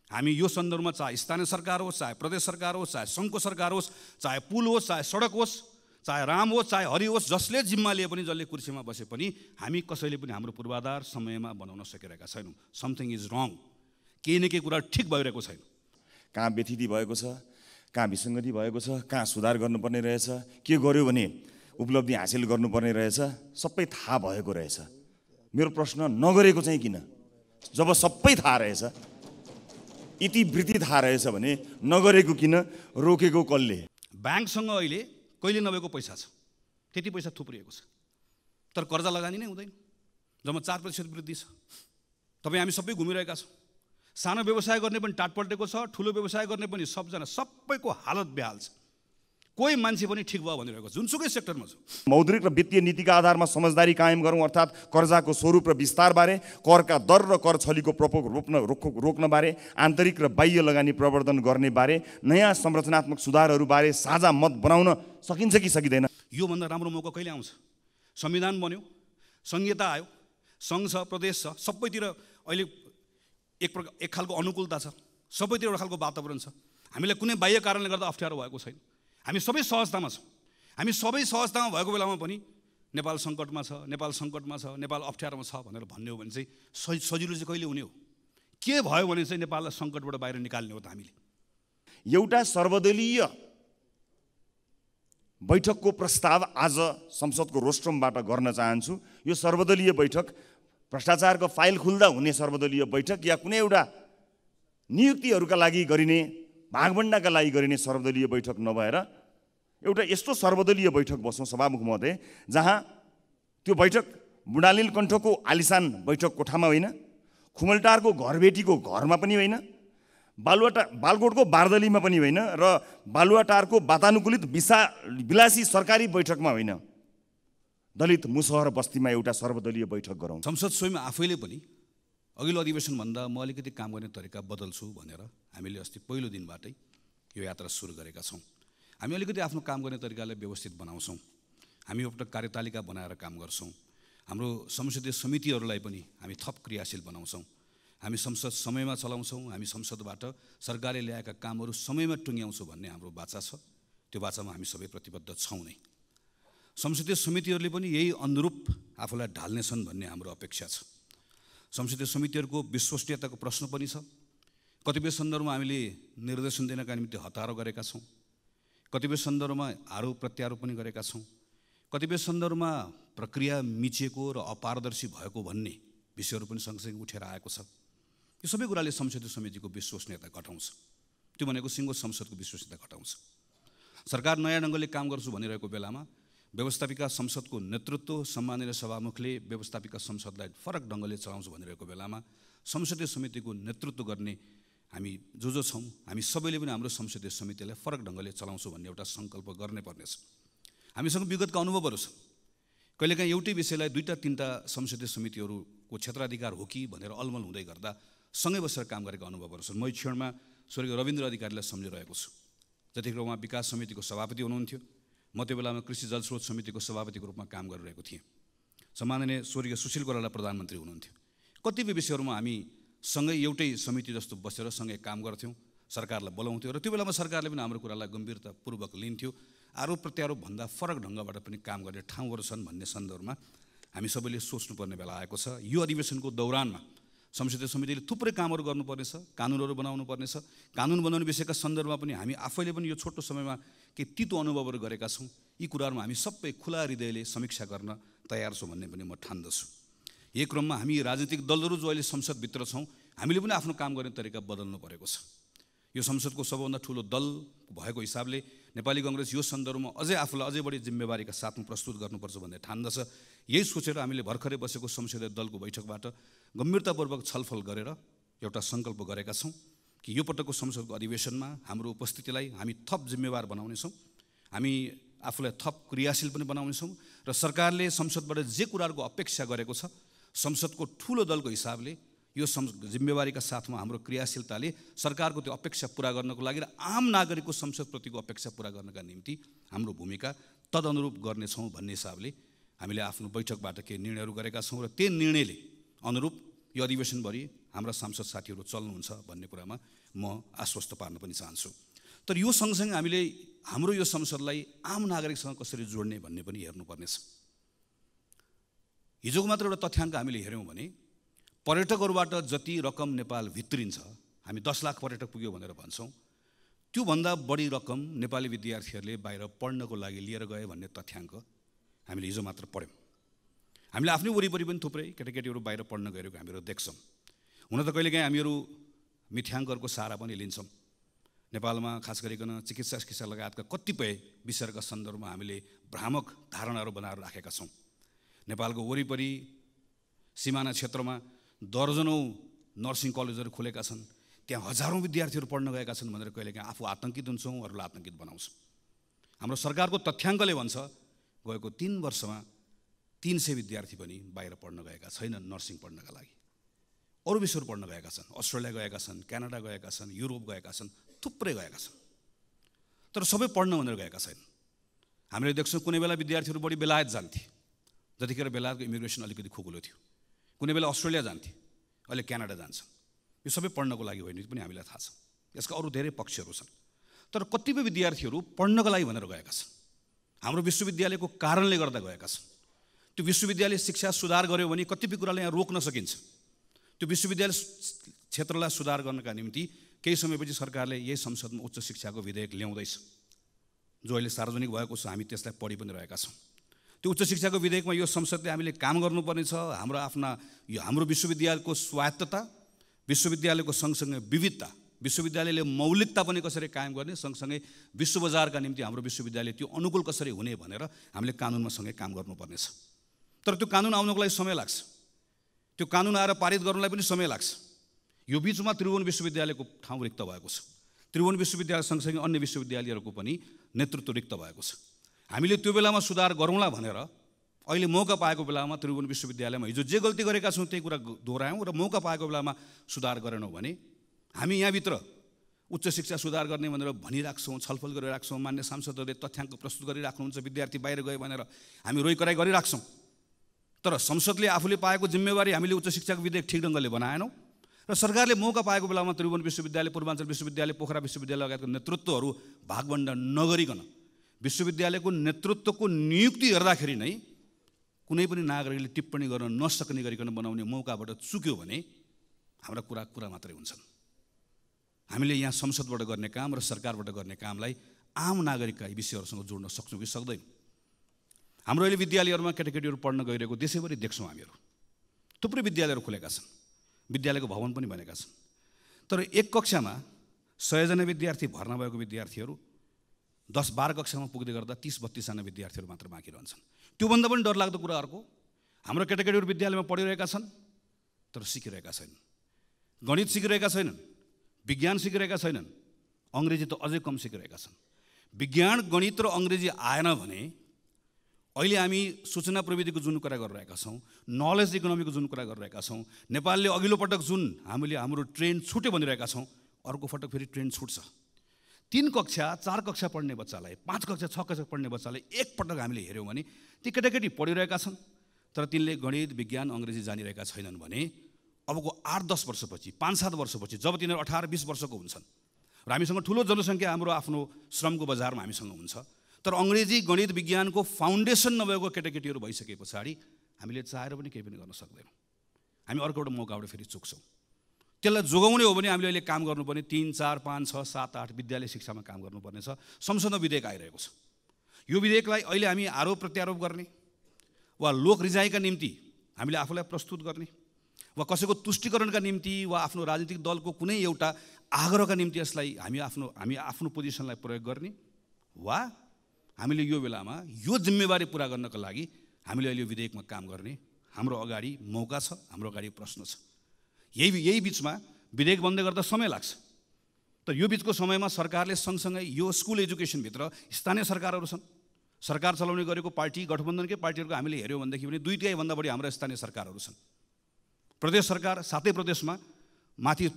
हामी यो सन्दर्भमा चाहे स्थानीय सरकार होस्, चाहे प्रदेश सरकार होस्, चाहे सङ्घको सरकार होस्, चाहे पुल होस्, चाहे सडक होस्, चाहे राम होस्, चाहे हरि होस्, जसले जिम्मा लिए पनि, जसले कुर्सीमा बसे पनि हामी कसैले पनि हाम्रो पूर्वाधार समयमा बनाउन सकिरहेका छैनौँ। समथिङ इज रङ। केही न केही कुरा ठिक भइरहेको छैन। कहाँ व्यथिति भएको छ, कहाँ विसङ्गति भएको छ, कहाँ सुधार गर्नुपर्ने रहेछ, के गर्यो भने उपलब्धि हासिल गर्नुपर्ने रहेछ, सबै थाहा भएको रहेछ। मेरो प्रश्न, नगरेको चाहिँ किन? जब सबै थाहा रहेछ, इतिवृत्ति थाहा रहेछ भने नगरेको किन, रोकेको कसले? ब्याङ्कसँग अहिले कहिले नभएको पैसा छ, त्यति पैसा थुप्रिएको छ, तर कर्जा लगानी नै हुँदैन। जम्मा 4% वृद्धि छ। तपाईँ हामी सबै घुमिरहेका छौँ। सानो व्यवसाय गर्ने पनि टाट पल्टेको छ, ठुलो व्यवसाय गर्ने पनि सबजना, सबैको हालत बेहाल छ। कोही मान्छे पनि ठिक भयो भनिरहेको छ, जुनसुकै सेक्टरमा छ। मौद्रिक र वित्तीय नीतिका आधारमा समझदारी कायम गरौँ, अर्थात् कर्जाको स्वरूप र विस्तारबारे, करका दर र कर छलीको प्रकोप रोक्नबारे, आन्तरिक र बाह्य लगानी प्रवर्धन गर्ने बारे, नयाँ संरचनात्मक सुधारहरूबारे साझा मत बनाउन सकिन्छ कि सकिँदैन? योभन्दा राम्रो मौका कहिले आउँछ? संविधान बन्यो, संहिता आयो, सङ्घ छ, प्रदेश छ, सबैतिर अहिले एक खालको अनुकूलता छ, सबैतिर एउटा खालको वातावरण छ। हामीलाई कुनै बाह्य कारणले गर्दा अप्ठ्यारो भएको छैन। हामी सबै सहजतामा छौँ। हामी सबै सहजतामा भएको बेलामा पनि नेपाल सङ्कटमा छ, नेपाल सङ्कटमा छ, नेपाल अप्ठ्यारोमा छ भनेर भन्ने हो भने चाहिँ सजिलो चाहिँ कहिले हुने हो? के भयो भने चाहिँ नेपाललाई सङ्कटबाट बाहिर निकाल्ने हो त हामीले? एउटा सर्वदलीय बैठकको प्रस्ताव आज संसदको रोस्ट्रमबाट गर्न चाहन्छु। यो सर्वदलीय बैठक भ्रष्टाचारको फाइल खुल्दा हुने सर्वदलीय बैठक या कुनै एउटा नियुक्तिहरूका लागि गरिने, भागभण्डाका लागि गरिने सर्वदलीय बैठक नभएर एउटा यस्तो सर्वदलीय बैठक बसौँ सभामुख महोदय, जहाँ त्यो बैठक बुढालिल कण्ठको आलिसान बैठक कोठामा होइन, खुमलटारको घरबेटीको घरमा पनि होइन, बालकोटको बारदलीमा पनि होइन, र बालुवाटारको वातानुकूलित विलासी सरकारी बैठकमा होइन, दलित मुसहर बस्तीमा एउटा सर्वदलीय बैठक गरौँ। संसद स्वयं आफैले पनि अघिल्लो अधिवेशनभन्दा म अलिकति काम गर्ने तरिका बदल्छु भनेर हामीले अस्ति पहिलो दिनबाटै यो यात्रा सुरु गरेका छौँ। हामी अलिकति आफ्नो काम गर्ने तरिकालाई व्यवस्थित बनाउँछौँ। हामी एउटा कार्यतालिका बनाएर काम गर्छौँ। हाम्रो संसदीय समितिहरूलाई पनि हामी थप क्रियाशील बनाउँछौँ। हामी संसद समयमा चलाउँछौँ। हामी संसदबाट सरकारले ल्याएका कामहरू समयमा टुङ्ग्याउँछौँ भन्ने हाम्रो बाचा छ। त्यो बाचामा हामी सबै प्रतिबद्ध छौँ नै। संसदीय समितिहरूले पनि यही अनुरूप आफूलाई ढाल्नेछन् भन्ने हाम्रो अपेक्षा छ। संसदीय समितिहरूको विश्वसनीयताको प्रश्न पनि छ। कतिपय सन्दर्भमा हामीले निर्देशन दिनका निम्ति हतारो गरेका छौँ, कतिपय सन्दर्भमा आरोप प्रत्यारोप पनि गरेका छौँ, कतिपय सन्दर्भमा प्रक्रिया मिचिएको र अपारदर्शी भएको भन्ने विषयहरू पनि सँगसँगै उठेर आएको छ। यो सबै कुराले संसदीय समितिको विश्वसनीयता घटाउँछ। त्यो भनेको सिङ्गो संसदको विश्वसनीयता घटाउँछ। सरकार नयाँ ढङ्गले काम गर्छु भनिरहेको बेलामा व्यवस्थापिका संसदको नेतृत्व सम्माननीय सभामुखले व्यवस्थापिका संसदलाई फरक ढङ्गले चलाउँछु भनिरहेको बेलामा संसदीय समितिको नेतृत्व गर्ने हामी जो छौँ, हामी सबैले पनि हाम्रो संसदीय समितिलाई फरक ढङ्गले चलाउँछु भन्ने एउटा सङ्कल्प गर्नै पर्नेछ। हामीसँग विगतका अनुभवहरू छ। कहिलेकाहीँ एउटै विषयलाई दुईटा तिनटा संसदीय समितिहरूको क्षेत्राधिकार हो कि भनेर अलमल हुँदै गर्दा सँगै बसेर काम गरेका अनुभवहरू छन्। म यो क्षणमा स्वर्गीय रविन्द्र अधिकारीलाई सम्झिरहेको छु। जतिखेर उहाँ विकास समितिको सभापति हुनुहुन्थ्यो, म त्यो बेलामा कृषि जलस्रोत समितिको सभापतिको रूपमा काम गरिरहेको थिएँ। सम्माननीय स्वर्गीय सुशील कोइराला प्रधानमन्त्री हुनुहुन्थ्यो। कतिपय विषयहरूमा हामी सँगै एउटै समिति जस्तो बसेर सँगै काम गर्थ्यौँ, सरकारलाई बोलाउँथ्यौँ, र त्यो बेलामा सरकारले पनि हाम्रो कुरालाई गम्भीरतापूर्वक लिन्थ्यो। आरोप प्रत्यारोपभन्दा फरक ढङ्गबाट पनि काम गर्ने ठाउँहरू छन् भन्ने सन्दर्भमा हामी सबैले सोच्नुपर्ने बेला आएको छ। यो अधिवेशनको दौरानमा संसदीय समितिले थुप्रै कामहरू गर्नुपर्नेछ, कानुनहरू बनाउनु पर्नेछ। कानुन बनाउने विषयका सन्दर्भमा पनि हामी आफैले पनि यो छोटो समयमा केही तितो अनुभवहरू गरेका छौँ। यी कुराहरूमा हामी सबै खुला हृदयले समीक्षा गर्न तयार छौँ भन्ने पनि म ठान्दछु। यही क्रममा हामी राजनीतिक दलहरू जो अहिले संसदभित्र छौँ, हामीले पनि आफ्नो काम गर्ने तरिका बदल्नु परेको छ। यो संसदको सबभन्दा ठुलो दल भएको हिसाबले नेपाली काङ्ग्रेस यो सन्दर्भमा आफूलाई अझै बढी जिम्मेवारीका साथमा प्रस्तुत गर्नुपर्छ भन्ने ठान्दछ। यही सोचेर हामीले भर्खरै बसेको संसदीय दलको बैठकबाट गम्भीरतापूर्वक छलफल गरेर एउटा सङ्कल्प गरेका छौँ कि यो पटकको संसदको अधिवेशनमा हाम्रो उपस्थितिलाई हामी थप जिम्मेवार बनाउनेछौँ, हामी आफूलाई थप क्रियाशील पनि बनाउनेछौँ, र सरकारले संसदबाट जे कुराहरूको अपेक्षा गरेको छ संसदको ठुलो दलको हिसाबले यो जिम्मेवारीका साथमा हाम्रो क्रियाशीलताले सरकारको त्यो अपेक्षा पुरा गर्नको लागि र आम नागरिकको संसदप्रतिको अपेक्षा पुरा गर्नका निम्ति हाम्रो भूमिका तदनुरूप गर्नेछौँ भन्ने हिसाबले हामीले आफ्नो बैठकबाट केही निर्णयहरू गरेका छौँ, र त्यो निर्णयले अनुरूप यो अधिवेशनभरि हाम्रा सांसद साथीहरू चल्नुहुन्छ भन्ने कुरामा म आश्वस्त पार्न पनि चाहन्छु। तर यो सँगसँगै हामीले हाम्रो यो संसदलाई आम नागरिकसँग कसरी जोड्ने भन्ने पनि हेर्नुपर्नेछ। हिजोको मात्र एउटा तथ्याङ्क हामीले हेऱ्यौँ भने पर्यटकहरूबाट जति रकम नेपाल भित्रिन्छ, हामी 10 लाख पर्यटक पुग्यो भनेर भन्छौँ, त्योभन्दा बढी रकम नेपाली विद्यार्थीहरूले बाहिर पढ्नको लागि लिएर गए भन्ने तथ्याङ्क हामीले हिजो मात्र पढ्यौँ। हामीले आफ्नै वरिपरि पनि थुप्रै केटाकेटीहरू बाहिर पढ्न गएको हामीहरू देख्छौँ। हुन त कहिलेकाहीँ हामीहरू मिथ्याङ्कहरूको सहारा पनि लिन्छौँ। नेपालमा खास गरिकन चिकित्सा लगायतका कतिपय विषयका सन्दर्भमा हामीले भ्रामक धारणाहरू बनाएर राखेका छौँ। नेपालको वरिपरि सिमाना क्षेत्रमा दर्जनौँ नर्सिङ कलेजहरू खुलेका छन्, त्यहाँ हजारौँ विद्यार्थीहरू पढ्न गएका छन् भनेर कहिलेकाहीँ आफू आतङ्कित हुन्छौँ, अरूलाई आतङ्कित बनाउँछौँ। हाम्रो सरकारको तथ्याङ्कले भन्छ गएको 3 वर्षमा 300 विद्यार्थी पनि बाहिर पढ्न गएका छैनन् नर्सिङ पढ्नका लागि। अरू विषयहरू पढ्न गएका छन्, अस्ट्रेलिया गएका छन्, क्यानाडा गएका छन्, युरोप गएका छन्, थुप्रै गएका छन्। तर सबै पढ्न भनेर गएका छैनन्। हामीले देख्छौँ कुनै बेला विद्यार्थीहरू बढी बेलायत जान्थे, जतिखेर बेलायतको इमिग्रेसन अलिकति खुकुलो थियो। कुनै बेला अस्ट्रेलिया जान्थे, अहिले क्यानाडा जान्छ। यो सबै पढ्नको लागि होइन पनि हामीलाई थाहा छ। यसका अरू धेरै पक्षहरू छन्। तर कतिपय विद्यार्थीहरू पढ्नका लागि भनेर गएका छन्, हाम्रो विश्वविद्यालयको कारणले गर्दा गएका छन्। त्यो विश्वविद्यालय शिक्षा सुधार गर्यो भने कतिपय कुरालाई यहाँ रोक्न सकिन्छ। त्यो विश्वविद्यालय क्षेत्रलाई सुधार गर्नका निम्ति केही समयपछि सरकारले यही संसदमा उच्च शिक्षाको विधेयक ल्याउँदैछ, जो अहिले सार्वजनिक भएको छ। हामी त्यसलाई पढि पनि रहेका छौँ। त्यो उच्च शिक्षाको विधेयकमा यो संसदले हामीले काम गर्नुपर्ने छ। हाम्रो विश्वविद्यालयको स्वायत्तता, विश्वविद्यालयको सँगसँगै विविधता, विश्वविद्यालयले मौलिकता पनि कसरी कायम गर्ने, सँगसँगै विश्व बजारका निम्ति हाम्रो विश्वविद्यालय त्यो अनुकूल कसरी हुने भनेर हामीले कानुनमा सँगै काम गर्नुपर्नेछ। तर त्यो कानुन आउनको लागि समय लाग्छ। त्यो कानुन आएर पारित गर्नलाई पनि समय लाग्छ। यो बिचमा त्रिभुवन विश्वविद्यालयको ठाउँ रिक्त भएको छ। त्रिभुवन विश्वविद्यालय सँगसँगै अन्य विश्वविद्यालयहरूको पनि नेतृत्व रिक्त भएको छ। हामीले त्यो बेलामा सुधार गरौँला भनेर अहिले मौका पाएको बेलामा त्रिभुवन विश्वविद्यालयमा हिजो जे गल्ती गरेका छौँ त्यही कुरा दोहोऱ्यायौँ र मौका पाएको बेलामा सुधार गरेनौँ भने हामी यहाँभित्र उच्च शिक्षा सुधार गर्ने भनेर भनिराख्छौँ, छलफल गरिराख्छौँ। मान्य सांसदहरूले तथ्याङ्क प्रस्तुत गरिराख्नुहुन्छ, विद्यार्थी बाहिर गयो भनेर हामी रोइकराइ गरिराख्छौँ। तर संसदले आफूले पाएको जिम्मेवारी हामीले उच्च शिक्षाको विधेयक ठिक ढङ्गले बनाएनौँ र सरकारले मौका पाएको बेलामा त्रिभुवन विश्वविद्यालय, पूर्वाञ्चल विश्वविद्यालय, पोखरा विश्वविद्यालय लगायतको नेतृत्वहरू भागवण्ड नगरिकन विश्वविद्यालयको नेतृत्वको नियुक्ति हेर्दाखेरि नै कुनै पनि नागरिकले टिप्पणी गर्न नसक्ने गरिकन बनाउने मौकाबाट चुक्यो भने हाम्रा कुरा मात्रै हुन्छन्। हामीले यहाँ संसदबाट गर्ने काम र सरकारबाट गर्ने कामलाई आम नागरिकका यी विषयहरूसँग जोड्न सक्छौँ कि सक्दैनौँ। हाम्रो अहिले विद्यालयहरूमा केटाकेटीहरू पढ्न गइरहेको देशैभरि देख्छौँ हामीहरू। थुप्रै विद्यालयहरू खुलेका छन्, विद्यालयको भवन पनि बनेका छन्। तर एक कक्षामा 100 जना विद्यार्थी भर्ना भएको विद्यार्थीहरू 10-12 कक्षामा पुग्दै गर्दा 30-32 जना विद्यार्थीहरू मात्र बाँकी रहन्छन्। त्योभन्दा पनि डरलाग्दो कुरा अर्को, हाम्रो केटाकेटीहरू विद्यालयमा पढिरहेका छन् तर सिकिरहेका छैनन्। गणित सिकिरहेका छैनन्, विज्ञान सिकिरहेका छैनन्, अङ्ग्रेजी त अझै कम सिकिरहेका छन्। विज्ञान, गणित र अङ्ग्रेजी आएन भने अहिले हामी सूचना प्रविधिको जुन कुरा गरिरहेका छौँ, नलेज इकोनोमीको जुन कुरा गरिरहेका छौँ, नेपालले अघिल्लो पटक जुन हाम्रो ट्रेन छुट्यो भनिरहेका छौँ, अर्को पटक फेरि ट्रेन छुट्छ। 3 कक्षा 4 कक्षा पढ्ने बच्चालाई, 5 कक्षा 6 कक्षा पढ्ने बच्चालाई एकपटक हामीले हेऱ्यौँ भने ती केटाकेटी पढिरहेका छन् तर तिनले गणित, विज्ञान, अङ्ग्रेजी जानिरहेका छैनन् भने अबको 8-10 वर्षपछि, 5-7 वर्षपछि जब तिनीहरू 18-20 वर्षको हुन्छन् र हामीसँग ठुलो जनसङ्ख्या हाम्रो आफ्नो श्रमको बजारमा हामीसँग हुन्छ, तर अङ्ग्रेजी, गणित, विज्ञानको फाउन्डेसन नभएको केटाकेटीहरू भइसके पछाडि हामीले चाहेर पनि केही पनि गर्न सक्दैनौँ। हामी अर्को एउटा मौकाबाट फेरि चुक्छौँ। त्यसलाई जोगाउने हो भने हामीले अहिले काम गर्नुपर्ने 3, 4, 5, 6, 7, 8 विद्यालय शिक्षामा काम गर्नुपर्ने छ। संसदमा विधेयक आइरहेको छ। यो विधेयकलाई अहिले हामी आरोप प्रत्यारोप गर्ने वा लोक रिजाइका निम्ति हामीले आफूलाई प्रस्तुत गर्ने वा कसैको तुष्टिकरणका निम्ति वा आफ्नो राजनीतिक दलको कुनै एउटा आग्रहका निम्ति यसलाई हामी आफ्नो पोजिसनलाई प्रयोग गर्ने वा हामीले यो बेलामा यो जिम्मेवारी पुरा गर्नका लागि हामीले अहिले यो विधेयकमा काम गर्ने हाम्रो अगाडि मौका छ, हाम्रो अगाडि प्रश्न छ। यही बिचमा विधेयक बन्दै गर्दा समय लाग्छ। तर यो बिचको समयमा सरकारले सँगसँगै यो स्कुल एजुकेसनभित्र स्थानीय सरकारहरू छन्, सरकार चलाउने गरेको पार्टी, गठबन्धनकै पार्टीहरूको हामीले हेऱ्यौँ भनेदेखि भने 2/3 बढी हाम्रा स्थानीय सरकारहरू छन्। प्रदेश सरकार 7 प्रदेशमा माथि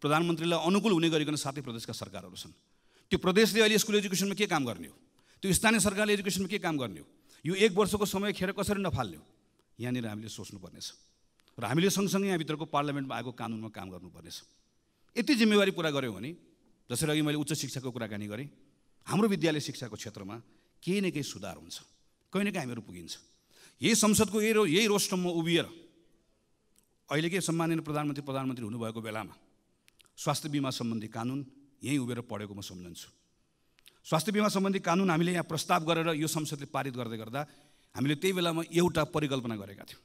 प्रधानमन्त्रीलाई अनुकूल हुने गरिकन 7 प्रदेशका सरकारहरू छन्। त्यो प्रदेशले अहिले स्कुल एजुकेसनमा के काम गर्ने हो, त्यो स्थानीय सरकारले एजुकेसनमा के काम गर्ने हो, यो 1 वर्षको समय खेर कसरी नफाल्ने हो, यहाँनिर हामीले सोच्नुपर्नेछ। र हामीले सँगसँगै यहाँभित्रको पार्लियामेन्टमा आएको कानुनमा काम गर्नुपर्नेछ। यति जिम्मेवारी पुरा गऱ्यौँ भने, जसरी अघि मैले उच्च शिक्षाको कुराकानी गरेँ, हाम्रो विद्यालय शिक्षाको क्षेत्रमा केही न केही सुधार हुन्छ, कहीँ न कहीँ हामीहरू पुगिन्छ। यही संसदको यही रोस्टममा उभिएर अहिलेकै सम्माननीय प्रधानमन्त्री हुनुभएको बेलामा स्वास्थ्य बिमा सम्बन्धी कानुन यहीँ उभिएर पढेको म सम्झन्छु। स्वास्थ्य बिमा सम्बन्धी कानुन हामीले यहाँ प्रस्ताव गरेर यो संसदले पारित गर्दै गर्दा हामीले त्यही बेलामा एउटा परिकल्पना गरेका थियौँ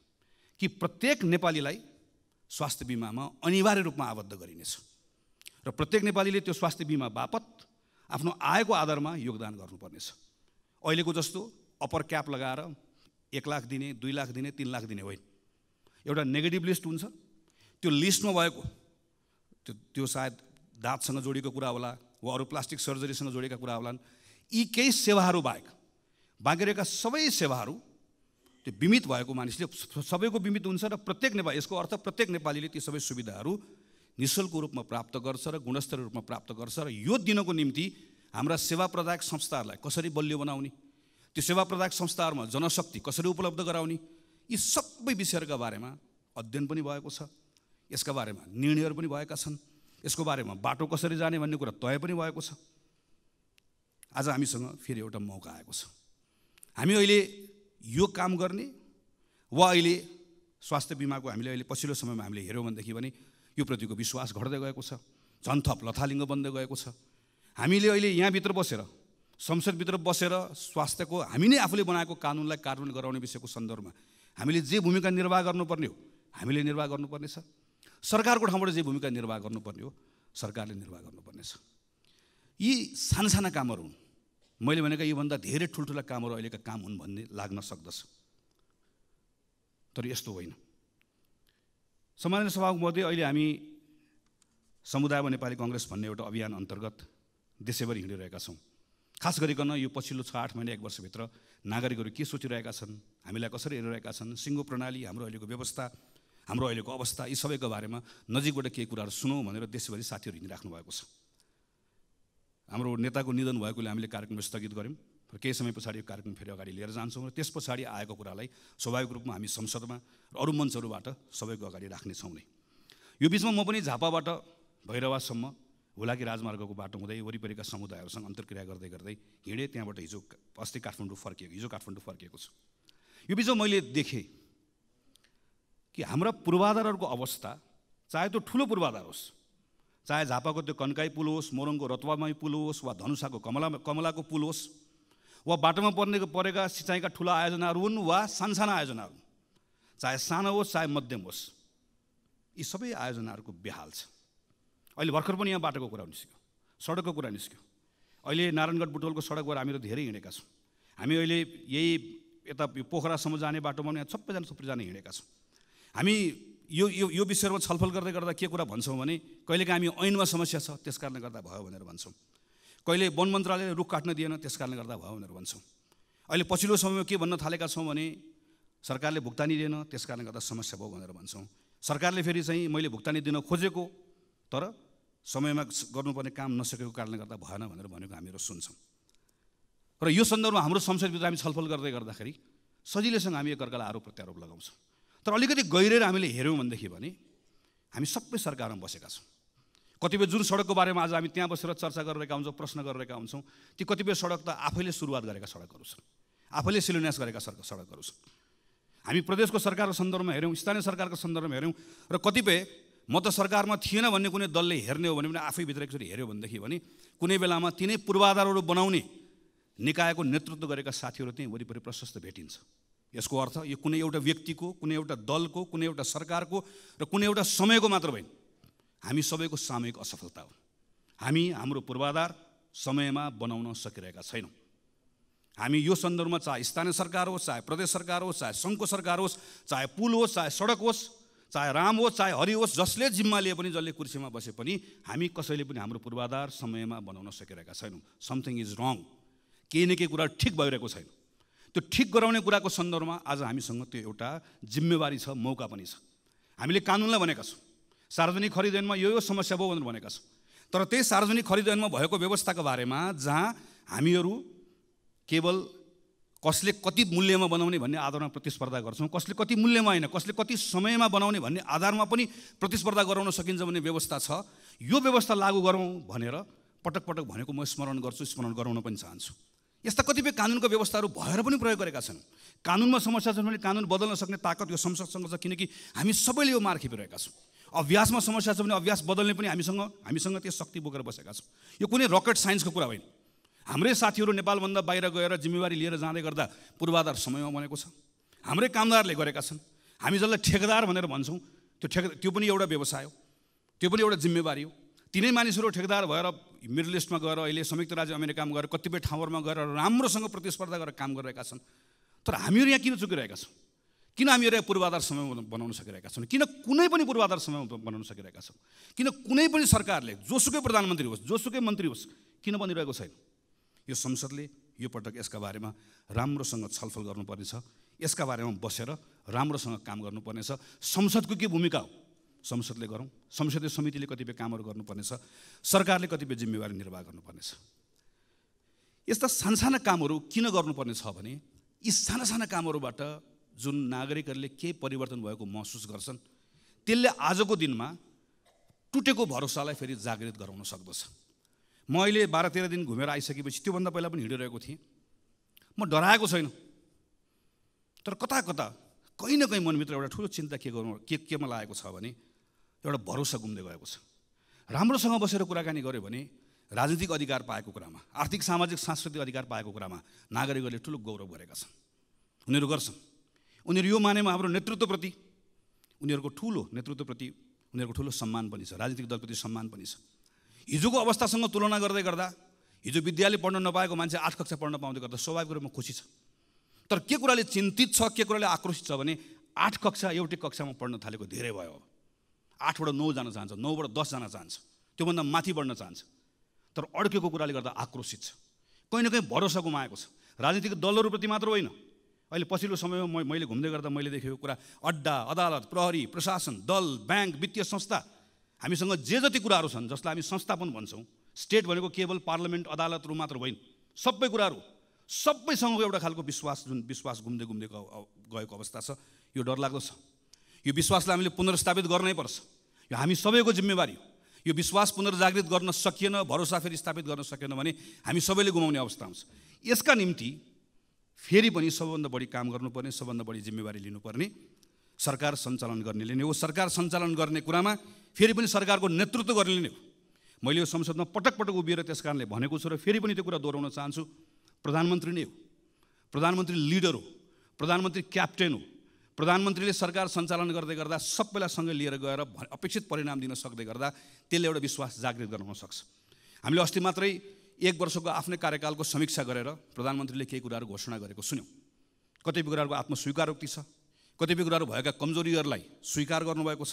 कि प्रत्येक नेपालीलाई स्वास्थ्य बिमामा अनिवार्य रूपमा आबद्ध गरिनेछ र प्रत्येक नेपालीले त्यो स्वास्थ्य बिमा बापत आफ्नो आयको आधारमा योगदान गर्नुपर्नेछ। अहिलेको जस्तो अप्पर क्याप लगाएर 1 लाख दिने, 2 लाख दिने, 3 लाख दिने होइन। एउटा नेगेटिभ लिस्ट हुन्छ, त्यो लिस्टमा भएको त्यो सायद दाँतसँग जोडिएको कुरा होला वा अरू प्लास्टिक सर्जरीसँग जोडिएका कुरा होलान्। यी केही सेवाहरू बाहेक बाँकी रहेका सबै सेवाहरू त्यो बिमित भएको मानिसले सबैको बिमित हुन्छ र प्रत्येक नेपाली, यसको अर्थ प्रत्येक नेपालीले ती सबै सुविधाहरू निःशुल्क रूपमा प्राप्त गर्छ र गुणस्तरीय रूपमा प्राप्त गर्छ। र यो दिनको निम्ति हाम्रा सेवा प्रदायक संस्थाहरूलाई कसरी बलियो बनाउने, त्यो सेवा प्रदायक संस्थाहरूमा जनशक्ति कसरी उपलब्ध गराउने, यी सबै विषयहरूका बारेमा अध्ययन पनि भएको छ, यसका बारेमा निर्णयहरू पनि भएका छन्, यसको बारेमा बाटो कसरी जाने भन्ने कुरा तय पनि भएको छ। आज हामीसँग फेरि एउटा मौका आएको छ। हामी अहिले यो काम गर्ने वा अहिले स्वास्थ्य बिमाको हामीले अहिले पछिल्लो समयमा हामीले हेऱ्यौँ भनेदेखि भने यो प्रतिको विश्वास घट्दै गएको छ, झन् थप लथालिङ्ग बन्दै गएको छ। हामीले अहिले यहाँभित्र बसेर, संसदभित्र बसेर स्वास्थ्यको हामी नै आफूले बनाएको कानुनलाई कार्यान्वयन गराउने विषयको सन्दर्भमा हामीले जे भूमिका निर्वाह गर्नुपर्ने हो हामीले निर्वाह गर्नुपर्नेछ। सरकारको ठाउँबाट जे भूमिका निर्वाह गर्नुपर्ने हो सरकारले निर्वाह गर्नुपर्नेछ। यी साना कामहरू हुन्। मैले भनेका योभन्दा धेरै ठुल्ठुला कामहरू अहिलेका काम हुन् भन्ने लाग्न सक्दछ, तर यस्तो होइन। सम्माननीय सभामुख महोदय, अहिले हामी समुदायमा नेपाली कङ्ग्रेस भन्ने एउटा अभियान अन्तर्गत देशैभरि हिँडिरहेका छौँ। खास गरिकन यो पछिल्लो 6-8 महिना 1 वर्षभित्र नागरिकहरू के सोचिरहेका छन्, हामीलाई कसरी हेरिरहेका छन्, सिङ्गो प्रणाली, हाम्रो अहिलेको व्यवस्था, हाम्रो अहिलेको अवस्था, यी सबैको बारेमा नजिकबाट केही कुराहरू सुनौँ भनेर देशभरि साथीहरू हिँडिराख्नु भएको छ। हाम्रो नेताको निधन भएकोले हामीले कार्यक्रम स्थगित गऱ्यौँ र केही समय पछाडि यो कार्यक्रम फेरि अगाडि लिएर जान्छौँ र त्यस पछाडि आएको कुरालाई स्वाभाविक रूपमा हामी संसदमा र अरू मञ्चहरूबाट सबैको अगाडि राख्नेछौँ नै। यो बिचमा म पनि झापाबाट भैरवासम्म हुलाकी राजमार्गको बाटो हुँदै वरिपरिका समुदायहरूसँग अन्तर्क्रिया गर्दै गर्दै हिँडेँ। त्यहाँबाट अस्ति काठमाडौँ फर्किएको छु। यो बिचमा मैले देखेँ कि हाम्रा पूर्वाधारहरूको अवस्था, चाहे त्यो ठुलो पूर्वाधार होस्, चाहे झापाको त्यो कन्काई पुल होस्, मोरङको रतुवामाई पुल होस्, वा धनुषाको कमलाको पुल होस्, वा बाटोमा परेका सिँचाइका ठुला आयोजनाहरू हुन् वा साना आयोजनाहरू, चाहे सानो होस् चाहे मध्यम होस्, यी सबै आयोजनाहरूको बेहाल छ। अहिले भर्खर पनि यहाँ बाटोको कुरा निस्क्यो, सडकको कुरा निस्क्यो। अहिले नारायणगढ बुटवलको सडकबाट हामीहरू धेरै हिँडेका छौँ। हामी अहिले यही यता पोखरासम्म जाने बाटोमा पनि यहाँ सबैजना हिँडेका छौँ। हामी यो विषयमा छलफल गर्दै गर्दा के कुरा भन्छौँ भने कहिलेकाहीँ हामी ऐनमा समस्या छ त्यस कारणले गर्दा भयो भनेर भन्छौँ, कहिले वन मन्त्रालयले रुख काट्न दिएन त्यस कारणले गर्दा भयो भनेर भन्छौँ। अहिले पछिल्लो समयमा के भन्न थालेका छौँ भने सरकारले भुक्तानी दिएन त्यस कारणले गर्दा समस्या भयो भनेर भन्छौँ। सरकारले फेरि चाहिँ मैले भुक्तानी दिन खोजेको तर समयमा गर्नुपर्ने काम नसकेको कारणले गर्दा भएन भनेर भनेको हामीहरू सुन्छौँ। र यो सन्दर्भमा हाम्रो संसदभित्र हामी छलफल गर्दै गर्दाखेरि सजिलैसँग हामी एकअर्कालाई आरोप प्रत्यारोप लगाउँछौँ। तर अलिकति गहिरेर हामीले हेऱ्यौँ भनेदेखि भने हामी सबै सरकारमा बसेका छौँ। कतिपय जुन सडकको बारेमा आज हामी त्यहाँ बसेर चर्चा गरिरहेका हुन्छौँ, प्रश्न गरिरहेका हुन्छौँ, ती कतिपय सडक त आफैले सुरुवात गरेका सडकहरू छन्, आफैले शिलान्यास गरेका सडकहरू छन्। हामी प्रदेशको सरकारको सन्दर्भमा हेऱ्यौँ, स्थानीय सरकारको सन्दर्भमा हेऱ्यौँ, र कतिपय म त सरकारमा थिएन भन्ने कुनै दलले हेर्ने हो भने पनि आफै भित्र एकचोटि हेऱ्यो भनेदेखि भने कुनै बेलामा तिनै पूर्वाधारहरू बनाउने निकायको नेतृत्व गरेका साथीहरू त्यहीँ वरिपरि प्रशस्त भेटिन्छ। यसको अर्थ यो कुनै एउटा व्यक्तिको, कुनै एउटा दलको, कुनै एउटा सरकारको र कुनै एउटा समयको मात्र होइन, हामी सबैको सामूहिक असफलता हो। हामी हाम्रो पूर्वाधार समयमा बनाउन सकिरहेका छैनौँ। हामी यो सन्दर्भमा चाहे स्थानीय सरकार होस्, चाहे प्रदेश सरकार होस्, चाहे सङ्घको सरकार होस्, चाहे पुल होस्, चाहे सडक होस्, चाहे राम होस्, चाहे हरि होस्, जसले जिम्मा लिए पनि, जसले कुर्सीमा बसे पनि हामी कसैले पनि हाम्रो पूर्वाधार समयमा बनाउन सकिरहेका छैनौँ। समथिङ इज रङ। केही न केही कुरा ठिक भइरहेको छैन। त्यो ठिक गराउने कुराको सन्दर्भमा आज हामीसँग त्यो एउटा जिम्मेवारी छ, मौका पनि छ। हामीले कानुनलाई भनेका छौँ सार्वजनिक खरिद ऐनमा यो समस्या भयो भनेर भनेका छौँ, तर त्यही सार्वजनिक खरिद ऐनमा भएको व्यवस्थाको बारेमा जहाँ हामीहरू केवल कसले कति मूल्यमा बनाउने भन्ने आधारमा प्रतिस्पर्धा गर्छौँ, कसले कति मूल्यमा होइन, कसले कति समयमा बनाउने भन्ने आधारमा पनि प्रतिस्पर्धा गराउन सकिन्छ भन्ने व्यवस्था छ। यो व्यवस्था लागू गरौँ भनेर पटक पटक भनेको म स्मरण गर्छु, स्मरण गराउन पनि चाहन्छु। यस्ता कतिपय कानुनको व्यवस्थाहरू भएर पनि प्रयोग गरेका छन्। कानुनमा समस्या छ भने कानुन बदल्न सक्ने ताकत यो संसदसँग छ, किनकि हामी सबैले यो मार खेपिरहेका छौँ। अभ्यासमा समस्या छ भने अभ्यास बदल्ने पनि हामीसँग त्यो शक्ति बोकेर बसेका छौँ। यो कुनै रकेट साइन्सको कुरा होइन। हाम्रै साथीहरू नेपालभन्दा बाहिर गएर जिम्मेवारी लिएर जाँदै गर्दा पूर्वाधार समयमा बनेको छ। हाम्रै कामदारले गरेका छन्। हामी जसलाई ठेकेदार भनेर भन्छौँ, त्यो पनि एउटा व्यवसाय हो, त्यो पनि एउटा जिम्मेवारी हो। तिनै मानिसहरू ठेकेदार भएर मिडल इस्टमा गएर अहिले संयुक्त राज्य अमेरिकामा गएर कतिपय ठाउँहरूमा गएर राम्रोसँग प्रतिस्पर्धा गरेर काम गरिरहेका छन्। तर हामीहरू यहाँ किन चुकिरहेका छौँ? किन हामीहरू यहाँ पूर्वाधार समय बनाउन सकिरहेका छौँ? किन कुनै पनि पूर्वाधार समय बनाउन सकिरहेका छौँ? किन कुनै पनि सरकारले जोसुकै प्रधानमन्त्री होस्, जोसुकै मन्त्री होस्, किन बनिरहेको छैन? यो संसदले यो पटक यसका बारेमा राम्रोसँग छलफल गर्नुपर्नेछ। यसका बारेमा बसेर राम्रोसँग काम गर्नुपर्नेछ। संसदको के भूमिका हो संसदले गरौँ। संसदीय समितिले कतिपय कामहरू गर्नुपर्नेछ। सरकारले कतिपय जिम्मेवारी निर्वाह गर्नुपर्नेछ। यस्ता साना कामहरू किन गर्नुपर्ने छ भने यी साना कामहरूबाट जुन नागरिकहरूले केही परिवर्तन भएको महसुस गर्छन्, त्यसले आजको दिनमा टुटेको भरोसालाई फेरि जागृत गराउन सक्दछ। म अहिले 12-13 दिन घुमेर आइसकेपछि त्योभन्दा पहिला पनि हिँडिरहेको थिएँ। म डराएको छैन, तर कता कता कहीँ न कहीँ मनभित्र एउटा ठुलो चिन्ता केमा लागेको छ भने एउटा भरोसा गुम्दै गएको छ। राम्रोसँग बसेर कुराकानी गऱ्यो भने राजनीतिक अधिकार पाएको कुरामा, आर्थिक सामाजिक सांस्कृतिक अधिकार पाएको कुरामा नागरिकहरूले ठुलो गौरव गरेका छन्। उनीहरू गर्छन्। उनीहरू यो मानेमा हाम्रो नेतृत्वप्रति उनीहरूको ठुलो सम्मान पनि छ, राजनीतिक दलप्रति सम्मान पनि छ। हिजोको अवस्थासँग तुलना गर्दै गर्दा हिजो विद्यालय पढ्न नपाएको मान्छे 8 कक्षा पढ्न पाउँदै गर्दा स्वाभाविक रूपमा खुसी छ। तर के कुराले चिन्तित छ, के कुराले आक्रोशित छ भने 8 कक्षा एउटै कक्षामा पढ्न थालेको धेरै भयो। 8 बाट 9 जान चाहन्छ, 9 बाट 10 जान चाहन्छ, त्योभन्दा माथि बढ्न चाहन्छ। तर अड्केको कुराले गर्दा आक्रोशित छ, कहीँ न कहीँ भरोसा गुमाएको छ। राजनीतिक दलहरूप्रति मात्र होइन, अहिले पछिल्लो समयमा मैले घुम्दै गर्दा मैले देखेको कुरा, अड्डा, अदालत, प्रहरी, प्रशासन, दल, ब्याङ्क, वित्तीय संस्था, हामीसँग जे जति कुराहरू छन् जसलाई हामी संस्था पनि भन्छौँ। स्टेट भनेको केवल पार्लियामेन्ट, अदालतहरू मात्र होइन, सबै कुराहरू, सबैसँगको एउटा खालको विश्वास घुम्दै गएको अवस्था छ। यो डरलाग्दो छ। यो विश्वासलाई हामीले पुनर्स्थापित गर्नै पर्छ। यो हामी सबैको जिम्मेवारी हो। यो विश्वास पुनर्जागृत गर्न सकिएन, भरोसा फेरि स्थापित गर्न सकेन भने हामी सबैले गुमाउने अवस्था आउँछ। यसका निम्ति फेरि पनि सबभन्दा बढी काम गर्नुपर्ने, सबभन्दा बढी जिम्मेवारी लिनुपर्ने सरकार सञ्चालन गर्नेले नै हो। सरकार सञ्चालन गर्ने कुरामा फेरि पनि सरकारको नेतृत्व गर्नेले नै हो। मैले यो संसदमा पटक पटक उभिएर त्यस कारणले भनेको छु र फेरि पनि त्यो कुरा दोहोऱ्याउन चाहन्छु। प्रधानमन्त्री नै हो, प्रधानमन्त्री लिडर हो, प्रधानमन्त्री क्याप्टेन हो। प्रधानमन्त्रीले सरकार सञ्चालन गर्दै गर्दा सबैलाई सँगै लिएर गएर अपेक्षित परिणाम दिन सक्दै गर्दा त्यसले एउटा विश्वास जागृत गराउन सक्छ। हामीले अस्ति मात्रै 1 वर्षको आफ्नै कार्यकालको समीक्षा गरेर प्रधानमन्त्रीले केही कुराहरू घोषणा गरेको सुन्यौँ। कतिपय कुराहरूको आत्मस्वीकारोक्ति छ, कतिपय कुराहरू भएका कमजोरीहरूलाई स्वीकार गर्नुभएको छ,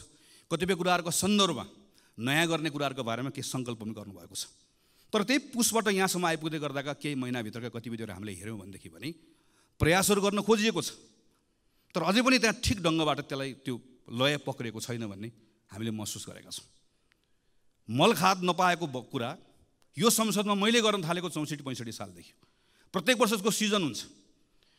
कतिपय कुराहरूको सन्दर्भमा नयाँ गर्ने कुराहरूको बारेमा केही सङ्कल्प पनि गर्नुभएको छ। तर त्यही पुसबाट यहाँसम्म आइपुग्दै गर्दाका केही महिनाभित्रका गतिविधिहरू हामीले हेऱ्यौँ भनेदेखि भने प्रयासहरू गर्न खोजिएको छ, तर अझै पनि त्यहाँ ठिक ढङ्गबाट त्यसलाई त्यो लय पक्रिएको छैन भन्ने हामीले महसुस गरेका छौँ। मलखाद नपाएको कुरा यो संसदमा मैले गर्न थालेको 64-65 सालदेखि प्रत्येक वर्षको सिजन हुन्छ।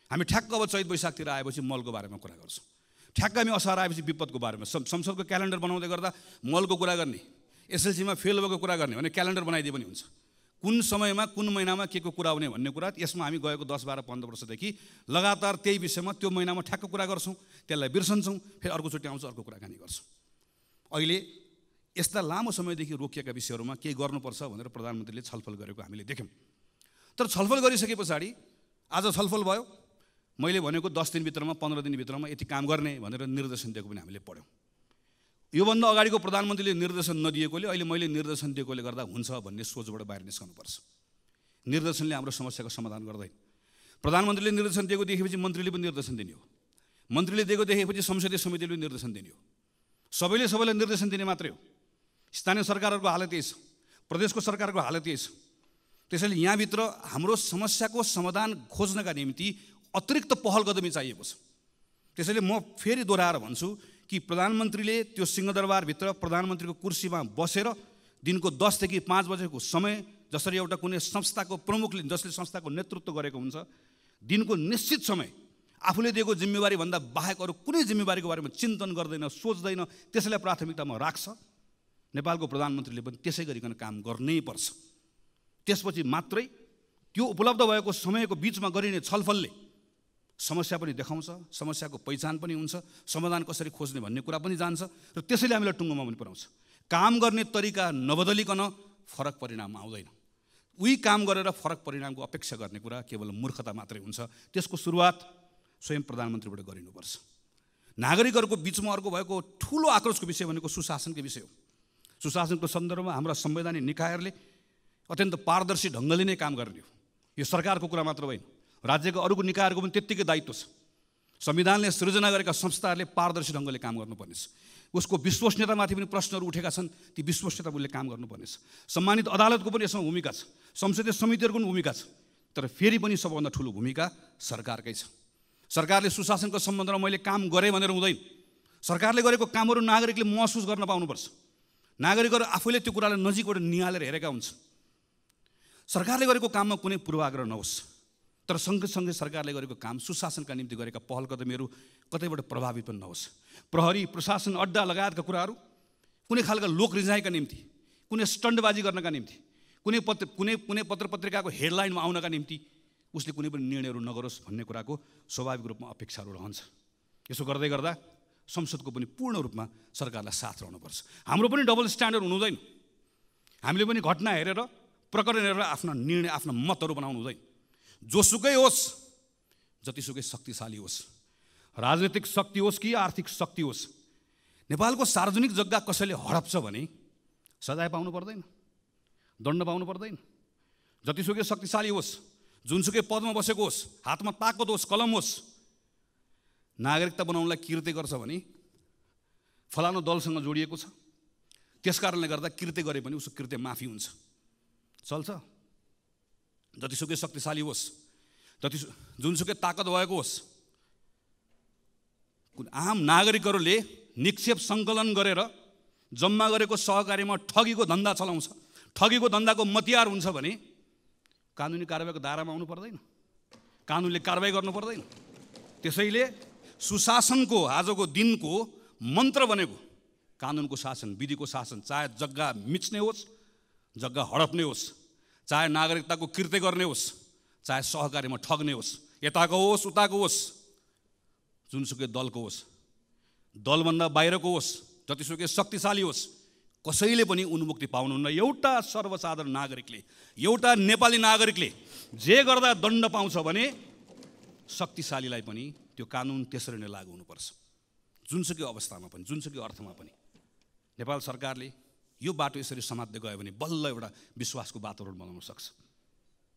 हामी ठ्याक्क अब चैत वैशाखतिर आएपछि मलको बारेमा कुरा गर्छौँ। ठ्याक्क हामी असार आएपछि विपदको बारेमा संसदको क्यालेन्डर बनाउँदै गर्दा मलको कुरा गर्ने, एसएलसीमा फेल भएको कुरा गर्ने भने क्यालेन्डर बनाइदिए पनि हुन्छ। कुन समयमा कुन महिनामा के को कुरा हुने भन्ने कुरा यसमा हामी गएको 10-12-15 वर्षदेखि लगातार त्यही विषयमा त्यो महिनामा ठ्याक्क कुरा गर्छौँ, त्यसलाई बिर्सन्छौँ, फेरि अर्को चोटि आउँछ अर्को कुराकानी गर्छौँ। अहिले यस्ता लामो समयदेखि रोकिएका विषयहरूमा केही गर्नुपर्छ भनेर प्रधानमन्त्रीले छलफल गरेको हामीले देख्यौँ। तर छलफल गरिसके पछाडि आज छलफल भयो, मैले भनेको 10 दिनभित्रमा 15 दिनभित्रमा यति काम गर्ने भनेर निर्देशन दिएको पनि हामीले पढ्यौँ। योभन्दा अगाडिको प्रधानमन्त्रीले निर्देशन नदिएकोले अहिले मैले निर्देशन दिएकोले गर्दा हुन्छ भन्ने सोचबाट बाहिर निस्कनुपर्छ। निर्देशनले हाम्रो समस्याको समाधान गर्दैन। प्रधानमन्त्रीले निर्देशन दिएको देखेपछि मन्त्रीले पनि निर्देशन दिने हो, मन्त्रीले दिएको देखेपछि संसदीय समितिले पनि निर्देशन दिने हो। सबैलाई निर्देशन दिने मात्रै हो। स्थानीय सरकारहरूको हालत यही छ, प्रदेशको सरकारको हालत यही छ। त्यसैले यहाँभित्र हाम्रो समस्याको समाधान खोज्नका निम्ति अतिरिक्त पहल कदमी चाहिएको छ। त्यसैले म फेरि दोहोऱ्याएर भन्छु कि प्रधानमन्त्रीले त्यो सिंहदरबारभित्र प्रधानमन्त्रीको कुर्सीमा बसेर दिनको 10 देखि 5 बजेको समय जसरी एउटा कुनै संस्थाको प्रमुखले जसले संस्थाको नेतृत्व गरेको हुन्छ, दिनको निश्चित समय आफूले दिएको जिम्मेवारी भन्दा बाहेक अरू कुनै जिम्मेवारीको बारेमा चिन्तन गर्दैन, सोच्दैन, त्यसैलाई प्राथमिकतामा राख्छ। नेपालको प्रधानमन्त्रीले पनि त्यसै गरिकन काम गर्नै पर्छ। त्यसपछि मात्रै त्यो उपलब्ध भएको समयको बिचमा गरिने छलफलले समस्या पनि देखाउँछ, समस्याको पहिचान पनि हुन्छ, समाधान कसरी खोज्ने भन्ने कुरा पनि जान्छ र त्यसैले हामीलाई टुङ्गोमा पनि पुर्याउँछ। काम गर्ने तरिका नबदलिकन फरक परिणाम आउँदैन। उही काम गरेर फरक परिणामको अपेक्षा गर्ने कुरा केवल मूर्खता मात्रै हुन्छ। त्यसको सुरुवात स्वयं प्रधानमन्त्रीबाट गरिनुपर्छ। नागरिकहरूको बिचमा अर्को भएको ठुलो आक्रोशको विषय भनेको सुशासनको विषय हो। सुशासनको सन्दर्भमा हाम्रा संवैधानिक निकायहरूले अत्यन्त पारदर्शी ढङ्गले नै काम गर्ने हो। यो सरकारको कुरा मात्र होइन, राज्यको अरूको निकायहरूको पनि त्यत्तिकै दायित्व छ। संविधानले सृजना गरेका संस्थाहरूले पारदर्शी ढङ्गले काम गर्नुपर्नेछ। उसको विश्वसनीयतामाथि पनि प्रश्नहरू उठेका छन्, ती विश्वसनीयताले काम गर्नुपर्नेछ। सम्मानित अदालतको पनि यसमा भूमिका छ, संसदीय समितिहरूको पनि भूमिका छ, तर फेरि पनि सबभन्दा ठुलो भूमिका सरकारकै छ। सरकारले सुशासनको सम्बन्धमा मैले काम गरेँ भनेर हुँदैन। सरकारले गरेको कामहरू नागरिकले महसुस गर्न पाउनुपर्छ। नागरिकहरू आफैले त्यो कुरालाई नजिकबाट निहालेर हेरेका हुन्छन्। सरकारले गरेको काममा कुनै पूर्वाग्रह नहोस्, तर सँगसँगै सरकारले गरेको काम सुशासनका निम्ति गरेका पहल कदमीहरू कतैबाट प्रभावित पनि नहोस्। प्रहरी, प्रशासन, अड्डा लगायतका कुराहरू कुनै खालका लोक रिझाइका निम्ति, कुनै स्टन्टबाजी गर्नका निम्ति, कुनै पत्र पत्रिकाको हेडलाइनमा आउनका निम्ति उसले कुनै पनि निर्णयहरू नगरोस् भन्ने कुराको स्वाभाविक रूपमा अपेक्षाहरू रहन्छ। यसो गर्दै गर्दा संसदको पनि पूर्ण रूपमा सरकारलाई साथ रहनुपर्छ। हाम्रो पनि डबल स्ट्यान्डर्ड हुनु हुँदैन। हामीले पनि घटना हेरेर, प्रकरण हेरेर आफ्ना निर्णय, आफ्ना मतहरू बनाउनु हुँदैन। जोसुकै होस्, जतिसुकै शक्तिशाली होस्, राजनीतिक शक्ति होस् कि आर्थिक शक्ति होस्, नेपालको सार्वजनिक जग्गा कसैले हडप्छ भने सजाय पाउनु पर्दैन, दण्ड पाउनु पर्दैन। जतिसुकै शक्तिशाली होस्, जुनसुकै पदमा बसेको होस्, हातमा ताकत होस्, कलम होस्, नागरिकता बनाउनलाई कृत्य गर्छ भने फलानु दलसँग जोडिएको छ, त्यस कारणले गर्दा कृत्य गरे पनि उसको कृत्य माफी हुन्छ, चल्छ। जतिसुकै शक्तिशाली होस्, जुनसुकै ताकत भएको होस्, आम नागरिकहरूले निक्षेप सङ्कलन गरेर जम्मा गरेको सहकारीमा ठगीको धन्दा चलाउँछ, ठगीको धन्दाको मतियार हुन्छ भने कानुनी कारबाहीको दायरामा आउनु पर्दैन, कानुनले कारबाही गर्नु पर्दैन। त्यसैले सुशासनको आजको दिनको मन्त्र बनेको कानुनको शासन, विधिको शासन, चाहे जग्गा मिच्ने होस्, जग्गा हडप्ने होस्, चाहे नागरिकताको कृत्य गर्ने होस्, चाहे सहकारीमा ठग्ने होस्, यताको होस् उताको होस्, जुनसुकै दलको होस्, दलभन्दा बाहिरको होस्, जतिसुकै शक्तिशाली होस्, कसैले पनि उन्मुक्ति पाउनुहुन्न। एउटा सर्वसाधारण नागरिकले, एउटा नेपाली नागरिकले जे गर्दा दण्ड पाउँछ भने शक्तिशालीलाई पनि त्यो कानुन त्यसरी नै लागू हुनुपर्छ। जुनसुकै अवस्थामा पनि, जुनसुकै अर्थमा पनि नेपाल सरकारले यो बाटो यसरी समात्दै गयो भने बल्ल एउटा विश्वासको वातावरण बनाउन सक्छ।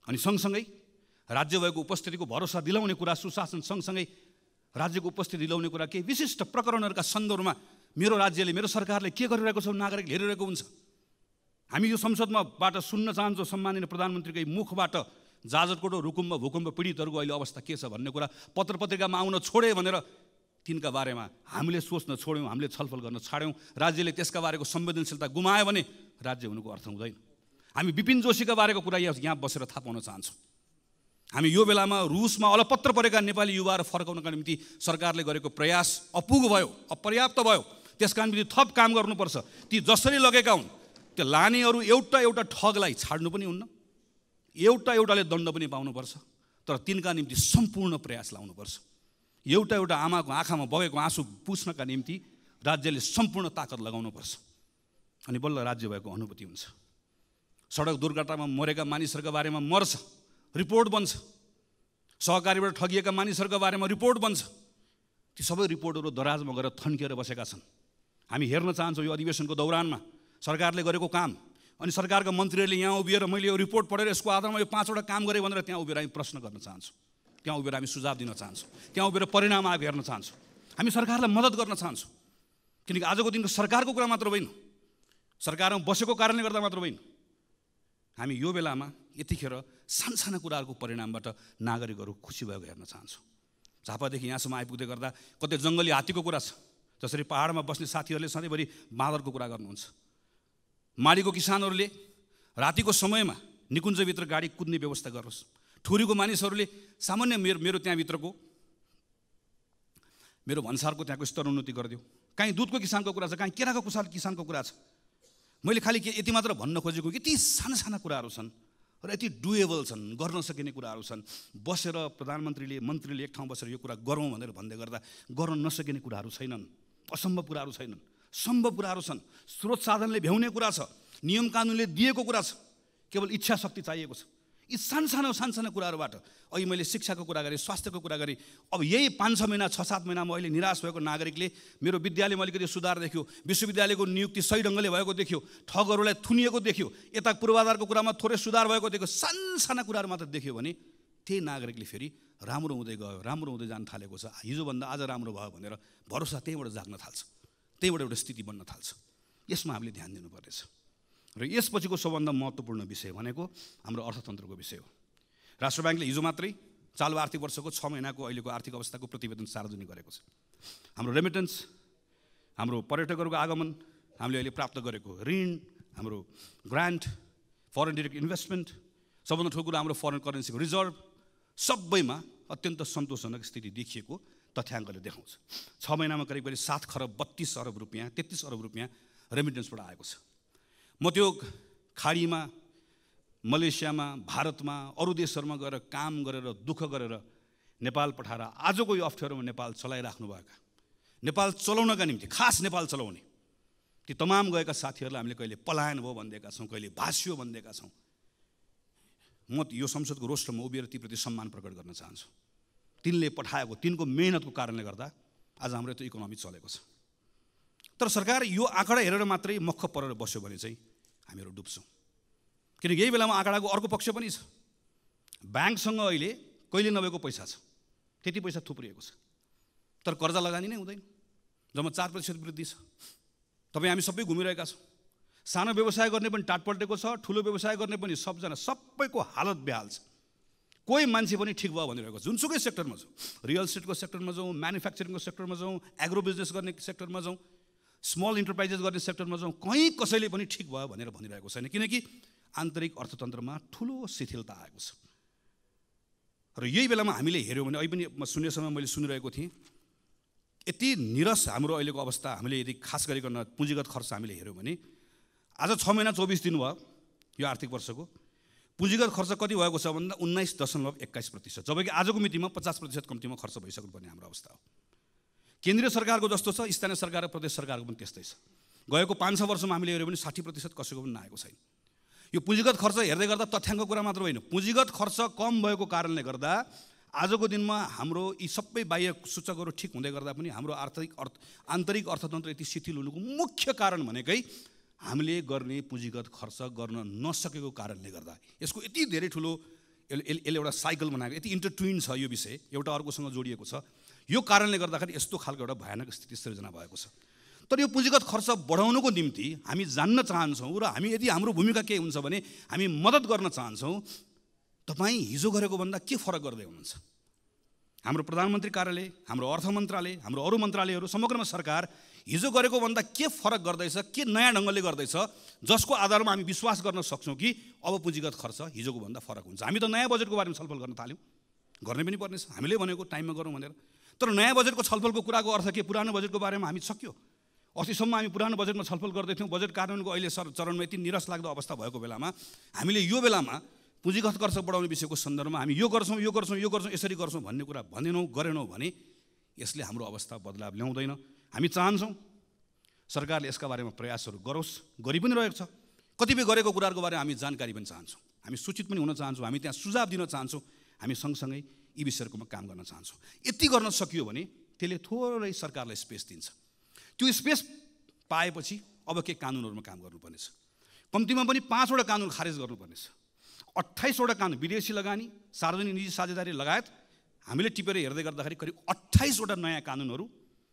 अनि सँगसँगै राज्य भएको उपस्थितिको भरोसा दिलाउने कुरा, सुशासन सँगसँगै राज्यको उपस्थिति दिलाउने कुरा, केही विशिष्ट प्रकरणहरूका सन्दर्भमा मेरो राज्यले, मेरो सरकारले के गरिरहेको छ नागरिकले हेरिरहेको हुन्छ। हामी यो संसदमाबाट सुन्न चाहन्छौँ सम्माननीय प्रधानमन्त्रीकै मुखबाट जाजरकोट रुकुममा भूकम्प पीडितहरूको अहिले अवस्था के छ भन्ने कुरा पत्र पत्रिकामा आउन छोडे भनेर तिनका बारेमा हामीले सोच्न छोड्यौँ, हामीले छलफल गर्न छाड्यौँ, राज्यले त्यसका बारेको संवेदनशीलता गुमायो भने राज्य हुनुको अर्थ हुँदैन। हामी विपिन जोशीका बारेको कुरा यहाँ बसेर थाहा पाउन चाहन्छौँ। हामी यो बेलामा रुसमा अलपत्र परेका नेपाली युवाहरू फर्काउनका निम्ति सरकारले गरेको प्रयास अपुग भयो, अपर्याप्त भयो। त्यसका निम्ति थप काम गर्नुपर्छ। ती जसरी लगेका हुन् त्यो लानेहरू एउटा एउटा ठगलाई छाड्नु पनि हुन्न, एउटा एउटाले दण्ड पनि पाउनुपर्छ, तर तिनका निम्ति सम्पूर्ण प्रयास लाउनुपर्छ। एउटा एउटा आमाको आँखामा बगेको आँसु पुछ्नका निम्ति राज्यले सम्पूर्ण ताकत लगाउनुपर्छ, अनि बल्ल राज्य भएको अनुभूति हुन्छ। सडक दुर्घटनामा मरेका मानिसहरूका बारेमा मर्छ, रिपोर्ट बन्छ, सहकारीबाट ठगिएका मानिसहरूका बारेमा रिपोर्ट बन्छ। ती सबै रिपोर्टहरू दराजमा गएर थन्किएर बसेका छन्। हामी हेर्न चाहन्छौँ यो अधिवेशनको दौरानमा सरकारले गरेको काम, अनि सरकारका मन्त्रीहरूले यहाँ उभिएर मैले यो रिपोर्ट पढेर यसको आधारमा यो 5वटा काम गरेँ भनेर त्यहाँ उभिएर हामी प्रश्न गर्न चाहन्छौँ, त्यहाँ उभिएर हामी सुझाव दिन चाहन्छौँ, त्यहाँ उभिएर परिणाम आएको हेर्न चाहन्छौँ। हामी सरकारलाई मद्दत गर्न चाहन्छौँ, किनकि आजको दिनको सरकारको कुरा मात्र होइन, सरकारमा बसेको कारणले गर्दा मात्र होइन। हामी यो बेलामा यतिखेर सानसाना कुराहरूको परिणामबाट नागरिकहरू खुसी भएको हेर्न चाहन्छौँ। झापादेखि यहाँसम्म आइपुग्दै गर्दा कतै जङ्गली हात्तीको कुरा छ, जसरी पहाडमा बस्ने साथीहरूले सधैँभरि बाँदरको कुरा गर्नुहुन्छ। माडीको किसानहरूले रातिको समयमा निकुञ्जभित्र गाडी कुद्ने व्यवस्था गरोस्, ठुरीको मानिसहरूले सामान्य मेरो त्यहाँभित्रको मेरो भन्सारको त्यहाँको स्तरोन्नति गरिदियो। काहीँ दुधको किसानको कुरा छ, काहीँ केराको किसानको कुरा छ। मैले खालि यति मात्र भन्न खोजेको यति साना साना कुराहरू छन् र यति डुएबल छन्, गर्न सकिने कुराहरू छन्। बसेर प्रधानमन्त्रीले मन्त्रीले एक ठाउँ बसेर यो कुरा गरौँ भनेर भन्दै गर्दा गर्न नसकिने कुराहरू छैनन्, असम्भव कुराहरू छैनन्, सम्भव कुराहरू छन्। स्रोत साधनले भ्याउने कुरा छ, नियम कानुनले दिएको कुरा छ, केवल इच्छा शक्ति चाहिएको छ। यी सानसाना कुराहरूबाट अहिले मैले शिक्षाको कुरा गरेँ, स्वास्थ्यको कुरा गरेँ। अब यही 5-6 महिना 6-7 महिनामा अहिले निराश भएको नागरिकले मेरो विद्यालयमा अलिकति सुधार देख्यो, विश्वविद्यालयको नियुक्ति सही ढङ्गले भएको देख्यो, ठगहरूलाई थुनिएको देख्यो, यता पूर्वाधारको कुरामा थोरै सुधार भएको देख्यो, सानसाना कुराहरू मात्र देख्यो भने त्यही नागरिकले फेरि राम्रो हुँदै गयो, राम्रो हुँदै जान थालेको छ, हिजोभन्दा आज राम्रो भयो भनेर भरोसा त्यहीँबाट जाग्न थाल्छ, त्यहीँबाट एउटा स्थिति बन्न थाल्छ। यसमा हामीले ध्यान दिनुपर्नेछ। र यसपछिको सबभन्दा महत्त्वपूर्ण विषय भनेको हाम्रो अर्थतन्त्रको विषय हो। राष्ट्र ब्याङ्कले हिजो मात्रै चालु आर्थिक वर्षको 6 महिनाको अहिलेको आर्थिक अवस्थाको प्रतिवेदन सार्वजनिक गरेको छ। हाम्रो रेमिटेन्स, हाम्रो पर्यटकहरूको आगमन, हामीले अहिले प्राप्त गरेको ऋण, हाम्रो ग्रान्ट, फरेन डिरेक्ट इन्भेस्टमेन्ट, सबभन्दा ठुलो कुरा हाम्रो फरेन करेन्सीको रिजर्भ, सबैमा अत्यन्त सन्तोषजनक स्थिति देखिएको तथ्याङ्कले देखाउँछ। 6 महिनामा करिब 7 खरब 32 अरब रुपियाँ, 33 अरब रुपियाँ रेमिटेन्सबाट आएको छ। म त्यो खाडीमा, मलेसियामा, भारतमा, अरू देशहरूमा गएर काम गरेर दुःख गरेर नेपाल पठाएर आजको यो अप्ठ्यारोमा नेपाल चलाइराख्नुभएका, नेपाल चलाउनका निम्ति खास नेपाल चलाउने ती तमाम गएका साथीहरूलाई हामीले कहिले पलायन भयो भनिदिएका छौँ, कहिले भाष्यो भनिदिएका छौँ। म यो संसदको रोस्टरमा उभिएर तीप्रति सम्मान प्रकट गर्न चाहन्छु। तिनले पठाएको, तिनको मेहनतको कारणले गर्दा आज हाम्रो त्यो इकोनोमी चलेको छ। तर सरकार यो आँकडा हेरेर मात्रै मख परेर बस्यो भने चाहिँ हामीहरू डुब्छौँ। किनकि यही बेलामा आँकडाको अर्को पक्ष पनि छ। ब्याङ्कसँग अहिले कहिले नभएको पैसा छ, त्यति पैसा थुप्रिएको छ, तर कर्जा लगानी नै हुँदैन। जम्मा 4% वृद्धि छ। तपाईँ हामी सबै घुमिरहेका छौँ। सानो व्यवसाय गर्ने पनि टाट पल्टेको छ, ठुलो व्यवसाय गर्ने पनि सबैको हालत बेहाल छ। कोही मान्छे पनि ठिक भयो भनिरहेको छ। जुनसुकै सेक्टरमा जाउँ, रियल इस्टेटको सेक्टरमा जाउँ, म्यानुफ्याक्चरिङको सेक्टरमा जाउँ, एग्रो बिजनेस गर्ने सेक्टरमा जाउँ, स्मल इन्टरप्राइजेस गर्ने सेक्टरमा जाउँ, कहीँ कसैले पनि ठिक भयो भनेर भनिरहेको छैन। किनकि आन्तरिक अर्थतन्त्रमा ठुलो शिथिलता आएको छ। र यही बेलामा हामीले हेऱ्यौँ भने अहिले पनि सुन्ने समय मैले सुनिरहेको थिएँ, यति निरस हाम्रो अहिलेको अवस्था। हामीले यदि खास गरिकन पुँजीगत खर्च हामीले हेऱ्यौँ भने आज 6 महिना 24 दिन भयो यो आर्थिक वर्षको, पुँजीगत खर्च कति भएको छ भन्दा 19.21%, जबकि आजको मितिमा 50% कम्तीमा खर्च भइसक्नु पर्ने हाम्रो अवस्था हो। केन्द्रीय सरकारको जस्तो छ, स्थानीय सरकार र प्रदेश सरकारको पनि त्यस्तै छ। गएको 5-6 वर्षमा हामीले हेऱ्यौँ भने 60% कसैको पनि नआएको छैन। यो पुँजीगत खर्च हेर्दै गर्दा तथ्याङ्कको कुरा मात्र होइन, पुँजीगत खर्च कम भएको कारणले गर्दा आजको दिनमा हाम्रो यी सबै बाह्य सूचकहरू ठिक हुँदै गर्दा पनि हाम्रो आन्तरिक अर्थतन्त्र यति शिथिल हुनुको मुख्य कारण भनेकै हामीले गर्ने पुँजीगत खर्च गर्न नसकेको कारणले गर्दा। यसको यति धेरै ठुलो यसले एउटा साइकल बनाएको, यति इन्टरट्विन छ यो विषय, एउटा अर्कोसँग जोडिएको छ। यो कारणले गर्दाखेरि यस्तो खालको एउटा भयानक स्थिति सृजना भएको छ। तर यो पुँजीगत खर्च बढाउनुको निम्ति हामी जान्न चाहन्छौँ र हामी यदि हाम्रो भूमिका के हुन्छ भने हामी मद्दत गर्न चाहन्छौँ। तपाईँ हिजो गरेको भन्दा के फरक गर्दै हुनुहुन्छ? हाम्रो प्रधानमन्त्री कार्यालय, हाम्रो अर्थ मन्त्रालय, हाम्रो अरू मन्त्रालयहरू, समग्रमा सरकार हिजो गरेको भन्दा के फरक गर्दैछ, के नयाँ ढङ्गले गर्दैछ, जसको आधारमा हामी विश्वास गर्न सक्छौँ कि अब पुँजीगत खर्च हिजोको भन्दा फरक हुन्छ। हामी त नयाँ बजेटको बारेमा छलफल गर्न थाल्यौँ, गर्ने पनि पर्नेछ, हामीले भनेको टाइममा गरौँ भनेर। तर नयाँ बजेटको छलफलको कुराको अर्थ के? पुरानो बजेटको बारेमा हामी सक्यो। अस्तिसम्म हामी पुरानो बजेटमा छलफल गर्दैथ्यौँ। बजेट कार्यान्वयनको अहिले चरणमा यति निराश लाग्दो अवस्था भएको बेलामा हामीले यो बेलामा पुँजीगत खर्च बढाउने विषयको सन्दर्भमा हामी यो गर्छौँ, यसरी गर्छौँ भन्ने कुरा गरेनौँ भने यसले हाम्रो अवस्था बदलाव ल्याउँदैन। हामी चाहन्छौँ सरकारले यसका बारेमा प्रयासहरू गरोस्, गरि पनि रहेको छ। कतिपय गरेको कुराहरूको बारेमा हामी जानकारी पनि चाहन्छौँ, हामी सूचित पनि हुन चाहन्छौँ, हामी त्यहाँ सुझाव दिन चाहन्छौँ, हामी सँगसँगै यी विषयहरूमा काम गर्न चाहन्छौँ। यति गर्न सकियो भने त्यसले थोरै सरकारलाई स्पेस दिन्छ। त्यो स्पेस पाएपछि अब के कानुनहरूमा काम गर्नुपर्नेछ। कम्तीमा पनि 5वटा कानुन खारेज गर्नुपर्नेछ। 28वटा कानुन, विदेशी लगानी, सार्वजनिक निजी साझेदारी लगायत हामीले टिपेर हेर्दै गर्दाखेरि करिब 28वटा नयाँ कानुनहरू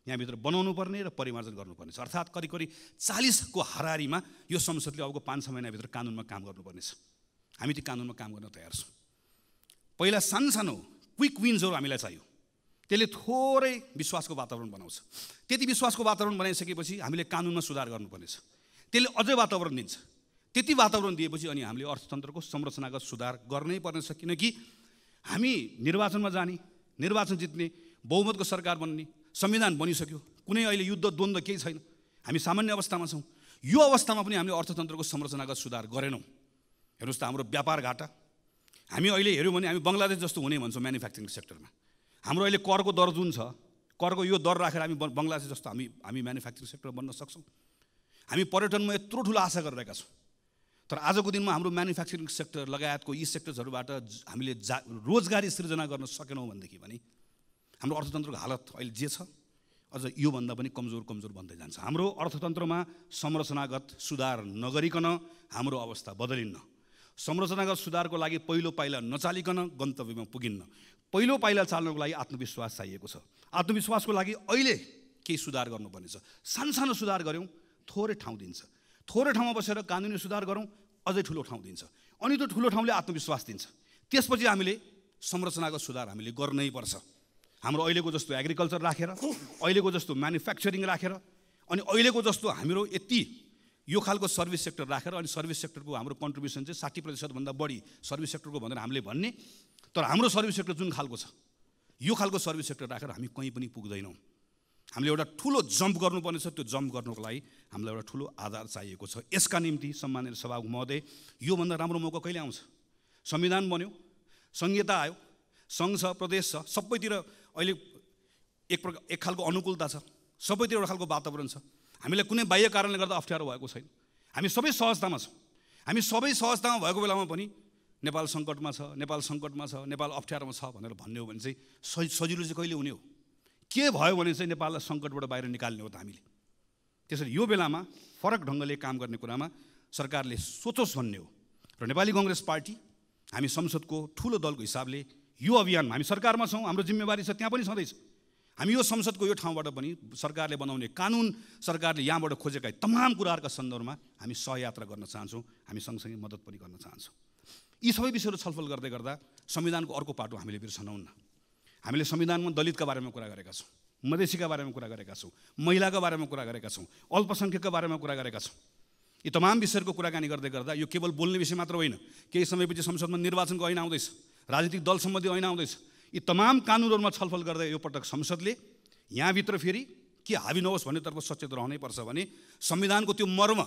यहाँभित्र बनाउनु पर्ने र परिमार्जन गर्नुपर्नेछ। अर्थात् करिब 40को हाराहारीमा यो संसदले अबको 5-6 महिनाभित्र कानुनमा काम गर्नुपर्नेछ। हामी ती कानुनमा काम गर्न तयार छौँ। पहिला सानो क्विक विन्सहरू हामीलाई चाहियो, त्यसले थोरै विश्वासको वातावरण बनाउँछ। त्यति विश्वासको वातावरण बनाइसकेपछि हामीले कानुनमा सुधार गर्नुपर्नेछ, त्यसले अझै वातावरण दिन्छ। त्यति वातावरण दिएपछि अनि हामीले अर्थतन्त्रको संरचनागत सुधार गर्नै पर्नेछ। किनकि हामी निर्वाचनमा जाने, निर्वाचन जित्ने, बहुमतको सरकार बन्ने, संविधान बनिसक्यो, कुनै अहिले युद्ध द्वन्द्व केही छैन, हामी सामान्य अवस्थामा छौँ। यो अवस्थामा पनि हामीले अर्थतन्त्रको संरचनागत सुधार गरेनौँ। हेर्नुहोस् त, हाम्रो व्यापार घाटा हामी अहिले हेऱ्यौँ भने हामी बङ्गलादेश जस्तो हुने भन्छौँ म्यानुफ्याक्चरिङ सेक्टरमा। हाम्रो अहिले करको दर जुन छ, करको यो दर राखेर हामी बङ्गलादेश जस्तो हामी म्यानुफ्याक्चरिङ सेक्टर बन्न सक्छौँ। हामी पर्यटनमा यत्रो ठुलो आशा गरिरहेका छौँ, तर आजको दिनमा हाम्रो म्यानुफ्याक्चरिङ सेक्टर लगायतको यी सेक्टर्सहरूबाट हामीले रोजगारी सृजना गर्न सकेनौँ भनेदेखि भने हाम्रो अर्थतन्त्रको हालत अहिले जे छ अझ योभन्दा पनि कमजोर बन्दै जान्छ। हाम्रो अर्थतन्त्रमा संरचनागत सुधार नगरिकन हाम्रो अवस्था बदलिन्न। संरचनागत सुधारको लागि पहिलो पाइला नचालिकन गन्तव्यमा पुगिन्न। पहिलो पाइला चाल्नको लागि आत्मविश्वास चाहिएको छ। आत्मविश्वासको लागि अहिले केही सुधार गर्नुपर्ने छ। सानो सुधार गऱ्यौँ, थोरै ठाउँ दिन्छ। थोरै ठाउँमा बसेर कानुनी सुधार गरौँ, अझै ठुलो ठाउँ दिन्छ। अनि त्यो ठुलो ठाउँले आत्मविश्वास दिन्छ। त्यसपछि हामीले संरचनागत सुधार हामीले गर्नै पर्छ। हाम्रो अहिलेको जस्तो एग्रिकल्चर राखेर, अहिलेको जस्तो म्यानुफ्याक्चरिङ राखेर, अनि अहिलेको जस्तो हाम्रो यति यो खालको सर्भिस सेक्टर राखेर, अनि सर्भिस सेक्टरको हाम्रो कन्ट्रिब्युसन चाहिँ 60% बढी सर्भिस सेक्टरको भनेर हामीले भन्ने, तर हाम्रो सर्भिस सेक्टर जुन खालको छ, यो खालको सर्भिस सेक्टर राखेर हामी कहीँ पनि पुग्दैनौँ। हामीले एउटा ठुलो जम्प गर्नुपर्ने छ। त्यो जम्प गर्नुको लागि हामीलाई एउटा ठुलो आधार चाहिएको छ। यसका निम्ति सम्माननीय सभामुख महोदय, योभन्दा राम्रो मौका कहिले आउँछ? संविधान बन्यो, संहिता आयो, सङ्घ छ, प्रदेश छ, सबैतिर अहिले एक खालको अनुकूलता छ, सबैतिर एउटा खालको वातावरण छ। हामीलाई कुनै बाह्य कारणले गर्दा अप्ठ्यारो भएको छैन। हामी सबै सहजतामा छौँ। हामी सबै सहजतामा भएको बेलामा पनि नेपाल सङ्कटमा छ, नेपाल सङ्कटमा छ, नेपाल अप्ठ्यारोमा छ भनेर भन्ने हो भने चाहिँ सजिलो चाहिँ कहिले हुने हो? के भयो भने चाहिँ नेपाललाई सङ्कटबाट बाहिर निकाल्ने हो त हामीले। त्यसरी यो बेलामा फरक ढङ्गले काम गर्ने कुरामा सरकारले सोचोस् भन्ने हो। र नेपाली कङ्ग्रेस पार्टी हामी संसदको ठुलो दलको हिसाबले यो अभियानमा हामी सरकारमा छौँ, हाम्रो जिम्मेवारी छ, त्यहाँ पनि छँदैछ। हामी यो संसदको यो ठाउँबाट पनि सरकारले बनाउने कानुन, सरकारले यहाँबाट खोजेका तमाम कुराहरूका सन्दर्भमा हामी सहयात्रा गर्न चाहन्छौँ। हामी सँगसँगै मद्दत पनि गर्न चाहन्छौँ। यी सबै विषयहरू छलफल गर्दै गर्दा संविधानको अर्को पाटो हामीले बिर्सनौँ न। हामीले संविधानमा दलितका बारेमा कुरा गरेका छौँ, मधेसीका बारेमा कुरा गरेका छौँ, महिलाका बारेमा कुरा गरेका छौँ, अल्पसङ्ख्यकका बारेमा कुरा गरेका छौँ। यी तमाम विषयहरूको कुराकानी गर्दै गर्दा यो केवल बोल्ने विषय मात्र होइन। केही समयपछि संसदमा निर्वाचनको ऐन आउँदैछ, राजनीतिक दल सम्बन्धी ऐन आउँदैछ। यी तमाम कानुनहरूमा छलफल गर्दै यो पटक संसदले यहाँभित्र फेरि के हाबी नहोस् भन्नेतर्फ सचेत रहनै पर्छ भने संविधानको त्यो मर्म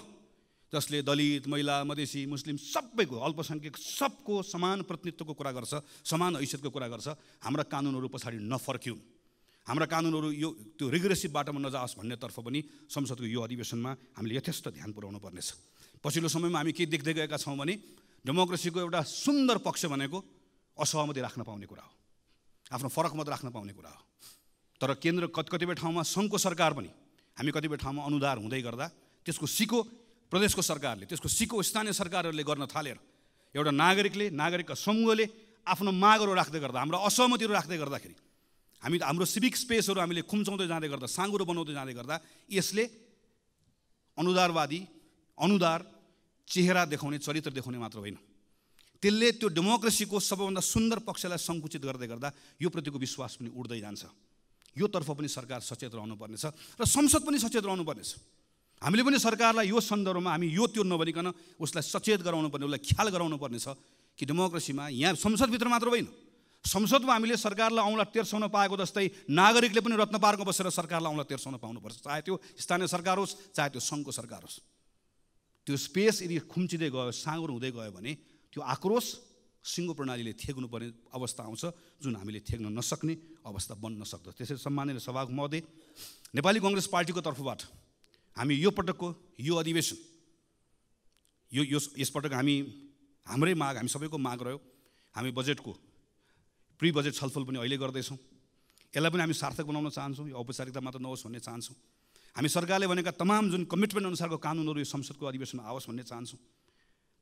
जसले दलित, महिला, मधेसी, मुस्लिम सबैको, अल्पसङ्ख्यक सबको समान प्रतिनिधित्वको कुरा गर्छ, समान हैसियतको कुरा गर्छ, हाम्रा कानुनहरू पछाडि नफर्क्यौँ, हाम्रा कानुनहरू यो त्यो रिग्रेसिभ बाटोमा नजाओस् भन्नेतर्फ पनि संसदको यो अधिवेशनमा हामीले यथेष्ट ध्यान पुर्याउनु पर्नेछ। पछिल्लो समयमा हामी के देख्दै गएका छौँ भने डेमोक्रेसीको एउटा सुन्दर पक्ष भनेको असहमति राख्न पाउने कुरा हो, आफ्नो फरक मत राख्न पाउने कुरा हो। तर केन्द्र कतिपय ठाउँमा सङ्घको सरकार पनि हामी कतिपय ठाउँमा अनुदार हुँदै गर्दा त्यसको सिको प्रदेशको सरकारले, त्यसको सिको स्थानीय सरकारहरूले गर्न थालेर एउटा नागरिकका समूहले आफ्नो मागहरू राख्दै गर्दा, हाम्रो असहमतिहरू राख्दै गर्दाखेरि हाम्रो सिभिक स्पेसहरू हामीले खुम्चाउँदै जाँदै गर्दा, साँगुरो बनाउँदै जाँदै गर्दा यसले अनुदार चेहरा देखाउने, चरित्र देखाउने मात्र होइन, त्यसले त्यो डेमोक्रेसीको सबैभन्दा सुन्दर पक्षलाई सङ्कुचित गर्दै गर्दा यो प्रतिको विश्वास पनि उड्दै जान्छ। यो तर्फ पनि सरकार सचेत रहनुपर्नेछ र संसद पनि सचेत रहनुपर्नेछ। हामीले पनि सरकारलाई यो सन्दर्भमा हामी यो त्यो नभनिकन उसलाई सचेत गराउनु पर्ने, उसलाई ख्याल गराउनु पर्नेछ कि डेमोक्रेसीमा यहाँ संसदभित्र मात्र होइन, संसदमा हामीले सरकारलाई औँला तेर्साउन पाएको जस्तै नागरिकले पनि रत्न पार्कमा बसेर सरकारलाई औँला तेर्साउन पाउनुपर्छ, चाहे त्यो स्थानीय सरकार होस्, चाहे त्यो सङ्घको सरकार होस्। त्यो स्पेस यदि खुम्चिँदै गयो, साँगुरो हुँदै गयो भने त्यो आक्रोश सिङ्गो प्रणालीले थेग्नु पर्ने अवस्था आउँछ, जुन हामीले थेग्न नसक्ने अवस्था बन्न सक्दछ। त्यसैले सम्माननीय सभामुख महोदय, नेपाली कङ्ग्रेस पार्टीको तर्फबाट हामी यो पटकको यो अधिवेशन यसपटक हाम्रै माग, हामी सबैको माग रह्यो, हामी बजेटको प्री बजेट छलफल पनि अहिले गर्दैछौँ। यसलाई पनि हामी सार्थक बनाउन चाहन्छौँ, यो औपचारिकता मात्र नहोस् भन्ने चाहन्छौँ। हामी सरकारले भनेका तमाम जुन कमिटमेन्ट अनुसारको कानुनहरू यो संसदको अधिवेशनमा आओस् भन्ने चाहन्छौँ।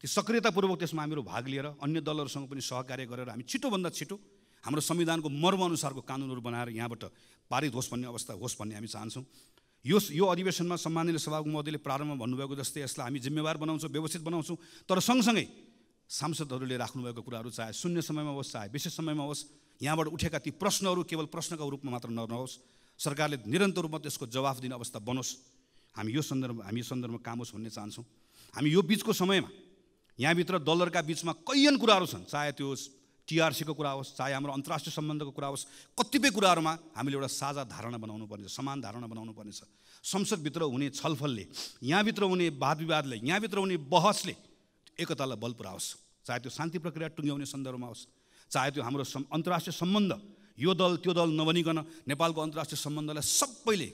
त्यो सक्रियतापूर्वक त्यसमा हामीहरू भाग लिएर अन्य दलहरूसँग पनि सहकार्य गरेर हामी छिटोभन्दा छिटो हाम्रो संविधानको मर्म अनुसारको कानुनहरू बनाएर यहाँबाट पारित होस् भन्ने अवस्था होस् भन्ने हामी चाहन्छौँ। यो अधिवेशनमा सम्माननीय सभामुख महोदयले प्रारम्भमा भन्नुभएको जस्तै यसलाई हामी जिम्मेवार बनाउँछौँ, व्यवस्थित बनाउँछौँ, तर सँगसँगै सांसदहरूले राख्नुभएको कुराहरू चाहे शून्य समयमा होस्, चाहे विशेष समयमा होस्, यहाँबाट उठेका ती प्रश्नहरू केवल प्रश्नका रूपमा मात्र नहोस्, सरकारले निरन्तर रूपमा त्यसको जवाफ दिने अवस्था बनोस्। हामी यो सन्दर्भमा काम होस् भन्ने चाहन्छौँ। हामी यो बिचको समयमा यहाँभित्र दलहरूका बिचमा कैयन कुराहरू छन्, चाहे त्यो टिआरसीको कुरा होस्, चाहे हाम्रो अन्तर्राष्ट्रिय सम्बन्धको कुरा होस्, कतिपय कुराहरूमा हामीले एउटा साझा धारणा बनाउनु पर्नेछ, समान धारणा बनाउनु पर्नेछ। संसदभित्र हुने छलफलले, यहाँभित्र हुने वाद विवादले, यहाँभित्र हुने बहसले एकतालाई बल पुऱ्याओस्। चाहे त्यो शान्ति प्रक्रिया टुङ्ग्याउने सन्दर्भमा होस्, चाहे त्यो हाम्रो अन्तर्राष्ट्रिय सम्बन्ध, यो दल त्यो दल नबनिकन नेपालको अन्तर्राष्ट्रिय सम्बन्धलाई सबैले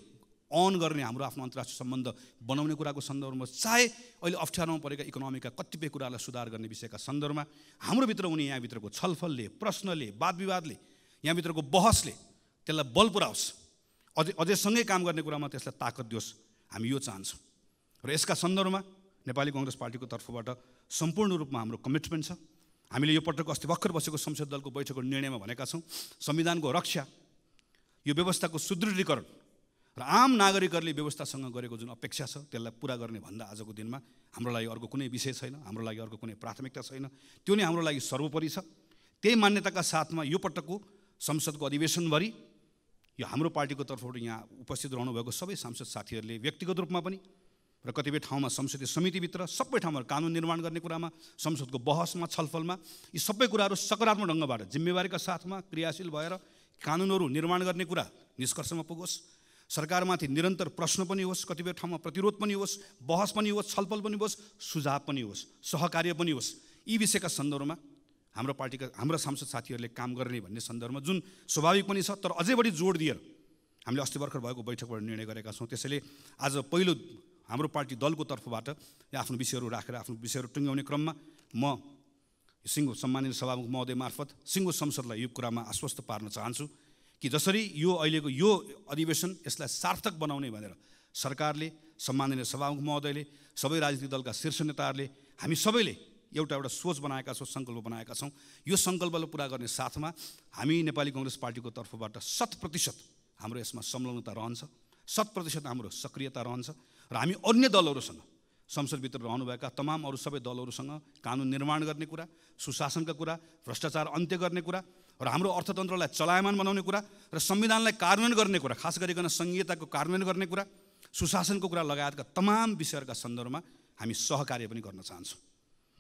अन गर्ने हाम्रो आफ्नो अन्तर्राष्ट्रिय सम्बन्ध बनाउने कुराको सन्दर्भमा, चाहे अहिले अप्ठ्यारोमा परेका इकोनोमीका कतिपय कुरालाई सुधार गर्ने विषयका सन्दर्भमा हाम्रोभित्र हुने यहाँभित्रको छलफलले, प्रश्नले, वाद विवादले, यहाँभित्रको बहसले त्यसलाई बल पुऱ्याओस्, अझैसँगै काम गर्ने कुरामा त्यसलाई ताकत दियोस्। हामी यो चाहन्छौँ र यसका सन्दर्भमा नेपाली कांग्रेस पार्टीको तर्फबाट सम्पूर्ण रूपमा हाम्रो कमिटमेन्ट छ। हामीले यो पटक अस्ति भर्खर बसेको संसद दलको बैठकको निर्णयमा भनेका छौँ, संविधानको रक्षा, यो व्यवस्थाको सुदृढीकरण र आम नागरिकहरूले व्यवस्थासँग गरेको जुन अपेक्षा छ त्यसलाई पुरा गर्ने भन्दा आजको दिनमा हाम्रो लागि अर्को कुनै विषय छैन, हाम्रो लागि अर्को कुनै प्राथमिकता छैन। त्यो नै हाम्रो लागि सर्वोपरि छ। त्यही मान्यताका साथमा यो पटकको संसदको अधिवेशनभरि यो हाम्रो पार्टीको तर्फबाट यहाँ उपस्थित रहनुभएको सबै सांसद साथीहरूले व्यक्तिगत रूपमा पनि र कतिपय ठाउँमा संसदीय समितिभित्र सबै ठाउँमा कानुन निर्माण गर्ने कुरामा, संसदको बहसमा, छलफलमा यी सबै कुराहरू सकारात्मक ढङ्गबाट जिम्मेवारीका साथमा क्रियाशील भएर कानुनहरू निर्माण गर्ने कुरा निष्कर्षमा पुगोस्। सरकारमाथि निरन्तर प्रश्न पनि होस्, कतिपय ठाउँमा प्रतिरोध पनि होस्, बहस पनि होस्, छलफल पनि होस्, सुझाव पनि होस्, सहकार्य पनि होस्। यी विषयका सन्दर्भमा हाम्रो पार्टीका हाम्रा सांसद साथीहरूले काम गर्ने भन्ने सन्दर्भमा जुन स्वाभाविक पनि छ, तर अझै बढी जोड दिएर हामीले अस्ति भर्खर भएको बैठकबाट निर्णय गरेका छौँ। त्यसैले आज पहिलो हाम्रो पार्टी दलको तर्फबाट आफ्नो विषयहरू राखेर आफ्नो विषयहरू टुङ्ग्याउने क्रममा म सिङ्गो सम्मानित सभामुख महोदय मार्फत सिङ्गो संसदलाई यो कुरामा आश्वस्त पार्न चाहन्छु कि जसरी यो अहिलेको यो अधिवेशन यसलाई सार्थक बनाउने भनेर सरकारले, सम्माननीय सभामुख महोदयले, सबै राजनीतिक दलका शीर्ष नेताहरूले, हामी सबैले एउटा सोच बनाएका छौँ, सङ्कल्प बनाएका छौँ। यो सङ्कल्पलाई पुरा गर्ने साथमा हामी नेपाली कांग्रेस पार्टीको तर्फबाट 100% हाम्रो यसमा संलग्नता रहन्छ, 100% हाम्रो सक्रियता रहन्छ र हामी अन्य दलहरूसँग, संसदभित्र रहनुभएका तमाम अरू सबै दलहरूसँग कानुन निर्माण गर्ने कुरा, सुशासनका कुरा, भ्रष्टाचार अन्त्य गर्ने कुरा र हाम्रो अर्थतन्त्रलाई चलायमान बनाउने कुरा र संविधानलाई कार्यान्वयन गर्ने कुरा, खास गरिकन संघीयताको कार्यान्वयन गर्ने कुरा, सुशासनको कुरा लगायतका तमाम विषयहरूका सन्दर्भमा हामी सहकार्य पनि गर्न चाहन्छौँ।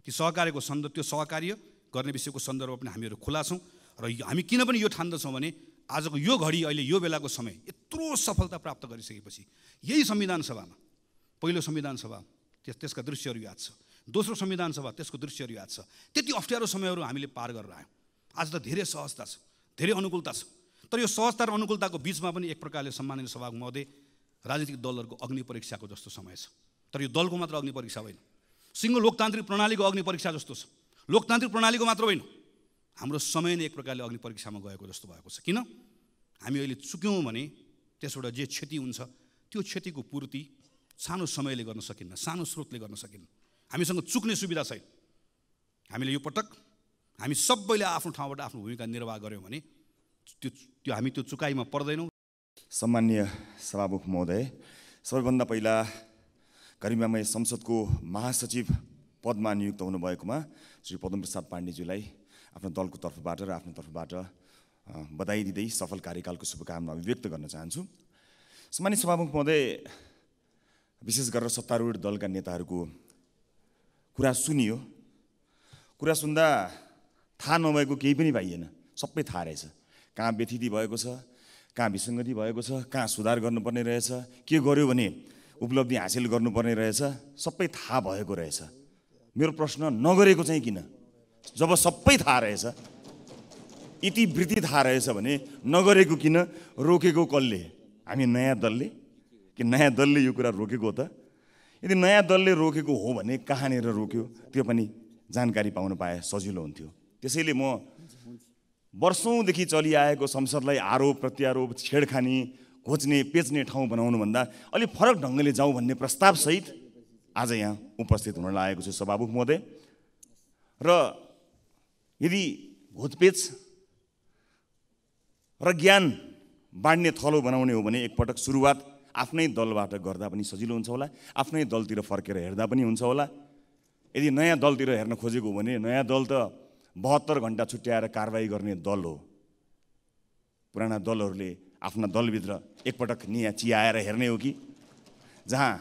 ती सहकार्यको त्यो सहकार्य गर्ने विषयको सन्दर्भमा पनि हामीहरू खुला छौँ र हामी किन पनि यो ठान्दछौँ भने आजको यो घडी, अहिले यो बेलाको समय यत्रो सफलता प्राप्त गरिसकेपछि यही संविधान सभामा, पहिलो संविधान सभा त्यसका दृश्यहरू याद छ, दोस्रो संविधान सभा त्यसको दृश्यहरू याद छ, त्यति अप्ठ्यारो समयहरू हामीले पार गरेर आयौँ। आज त धेरै सहजता छ, धेरै अनुकूलता छ, तर यो सहजता र अनुकूलताको बिचमा पनि एक प्रकारले सम्माननीय सभामुख महोदय राजनीतिक दलहरूको अग्नि परीक्षाको जस्तो समय छ। तर यो दलको मात्र अग्नि परीक्षा होइन, सिङ्गो लोकतान्त्रिक प्रणालीको अग्नि परीक्षा जस्तो छ। लोकतान्त्रिक प्रणालीको मात्र होइन, हाम्रो समय नै एक प्रकारले अग्नि परीक्षामा गएको जस्तो भएको छ। किन? हामी अहिले चुक्यौँ भने त्यसबाट जे क्षति हुन्छ त्यो क्षतिको पूर्ति सानो समयले गर्न सकिन्न, सानो स्रोतले गर्न सकिन्न। हामीसँग चुक्ने सुविधा छैन। हामीले यो पटक हामी सबैले आफ्नो ठाउँबाट आफ्नो भूमिका निर्वाह गऱ्यौँ भने हामी त्यो चुकाइमा पर्दैनौँ। सम्माननीय सभामुख महोदय, सबैभन्दा पहिला गरिमामय संसदको महासचिव पदमा नियुक्त हुनुभएकोमा श्री पद्मप्रसाद पाण्डेज्यूलाई आफ्नो दलको तर्फबाट र आफ्नो तर्फबाट बधाई दिँदै सफल कार्यकालको शुभकामना अभिव्यक्त गर्न चाहन्छु। सम्मानित सभामुख महोदय, विशेष गरेर सत्तारूढ दलका नेताहरूको कुरा सुनियो। कुरा सुन्दा थाहा नभएको केही पनि पाइएन, सबै थाहा रहेछ। कहाँ व्यथिति भएको छ, कहाँ विसङ्गति भएको छ, कहाँ सुधार गर्नुपर्ने रहेछ, के गर्यो भने उपलब्धि हासिल गर्नुपर्ने रहेछ, सबै थाहा भएको रहेछ। मेरो प्रश्न, नगरेको चाहिँ किन? जब सबै थाहा रहेछ, इतिवृत्ति थाहा रहेछ भने नगरेको किन, रोकेको कसले? हामी नयाँ दलले कि नयाँ दलले यो कुरा रोकेको हो त? यदि नयाँ दलले रोकेको हो भने कहाँनिर रोक्यो त्यो पनि जानकारी पाउन पाए सजिलो हुन्थ्यो। त्यसैले म वर्षौँदेखि चलिआएको संसदलाई आरोप प्रत्यारोप, छेडखानी, घोच्ने पेच्ने ठाउँ बनाउनुभन्दा अलिक फरक ढङ्गले जाउँ भन्ने प्रस्तावसहित आज यहाँ उपस्थित हुन लागेको छु सभामुख महोदय। र यदि घोचपेच र ज्ञान बाँड्ने थलो बनाउने हो भने एकपटक सुरुवात आफ्नै दलबाट गर्दा पनि सजिलो हुन्छ होला, आफ्नै दलतिर फर्केर हेर्दा पनि हुन्छ होला। यदि नयाँ दलतिर हेर्न खोजेको हो भने नयाँ दल त 72 घण्टा छुट्याएर कारबाही गर्ने दल हो। पुराना दलहरूले आफ्ना दलभित्र एकपटक निया चियाएर हेर्ने हो कि जहाँ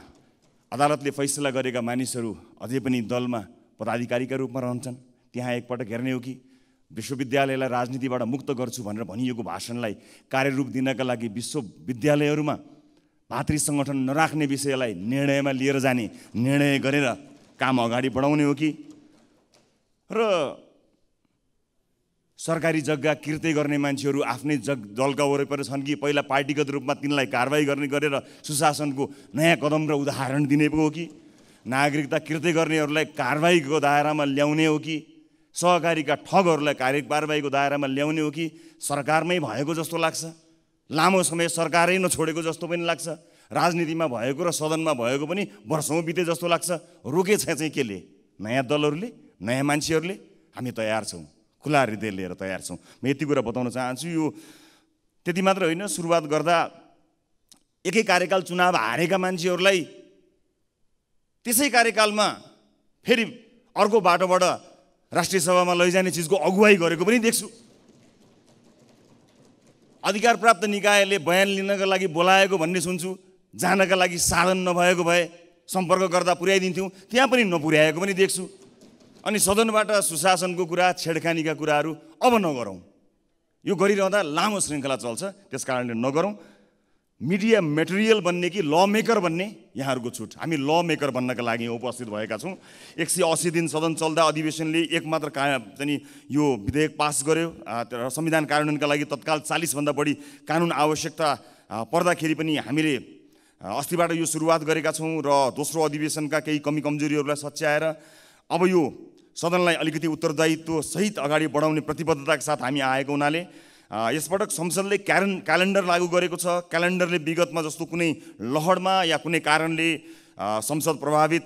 अदालतले फैसला गरेका मानिसहरू अझै पनि दलमा पदाधिकारीका रूपमा रहन्छन् त्यहाँ एकपटक हेर्ने हो कि विश्वविद्यालयलाई राजनीतिबाट मुक्त गर्छु भनेर भनिएको भाषणलाई कार्यरूप दिनका लागि विश्वविद्यालयहरूमा भातृ सङ्गठन नराख्ने विषयलाई निर्णयमा लिएर जाने, निर्णय गरेर काम अगाडि बढाउने हो कि र सरकारी जग्गा किर्ते गर्ने मान्छेहरू आफ्नै दलका वरिपरि छन् कि पहिला पार्टीगत रूपमा तिनलाई कारबाही गरेर सुशासनको नयाँ कदम र उदाहरण दिने पो हो कि नागरिकता किर्ते गर्नेहरूलाई कारबाहीको दायरामा ल्याउने हो कि सहकारीका ठगहरूलाई कारबाहीको दायरामा ल्याउने हो कि सरकारमै भएको जस्तो लाग्छ। लामो समय सरकारै नछोडेको जस्तो पनि लाग्छ। राजनीतिमा भएको र सदनमा भएको पनि वर्षौँ बिते जस्तो लाग्छ। रोकेछ चाहिँ केले? नयाँ दलहरूले, नयाँ मान्छेहरूले। हामी तयार छौँ, खुला हृदय लिएर तयार छौँ। म यति कुरा बताउन चाहन्छु। यो त्यति मात्र होइन, सुरुवात गर्दा एकै कार्यकाल चुनाव हारेका मान्छेहरूलाई त्यसै कार्यकालमा फेरि अर्को बाटोबाट राष्ट्रिय सभामा लैजाने चिजको अगुवाई गरेको पनि देख्छु। अधिकार प्राप्त निकायले बयान लिनका लागि बोलाएको भन्ने सुन्छु। जानका लागि साधन नभएको भए सम्पर्क गर्दा पुर्याइदिन्थ्यौँ, त्यहाँ पनि नपुर्याएको पनि देख्छु। अनि सदनबाट सुशासनको कुरा, छेडखानीका कुराहरू अब नगरौँ। यो गरिरहँदा लामो श्रृङ्खला चल्छ, त्यस कारणले नगरौँ। मिडिया मेटेरियल बन्ने कि ल मेकर बन्ने, यहाँहरूको छुट। हामी ल मेकर बन्नका लागि उपस्थित भएका छौँ। 180 दिन सदन चल्दा अधिवेशनले एक मात्र चाहिँ यो विधेयक पास गर्यो र संविधान कार्यान्वयनका लागि तत्काल 40भन्दा बढी कानुन आवश्यकता पर्दाखेरि पनि हामीले अस्तिबाट यो सुरुवात गरेका छौँ र दोस्रो अधिवेशनका केही कमी कमजोरीहरूलाई सच्याएर अब यो सदनलाई अलिकति उत्तरदायित्व सहित अगाडि बढाउने प्रतिबद्धताका साथ हामी आएको हुनाले यसपटक संसदले क्यालेन्डर लागू गरेको छ। क्यालेन्डरले विगतमा जस्तो कुनै लहरमा या कुनै कारणले संसद प्रभावित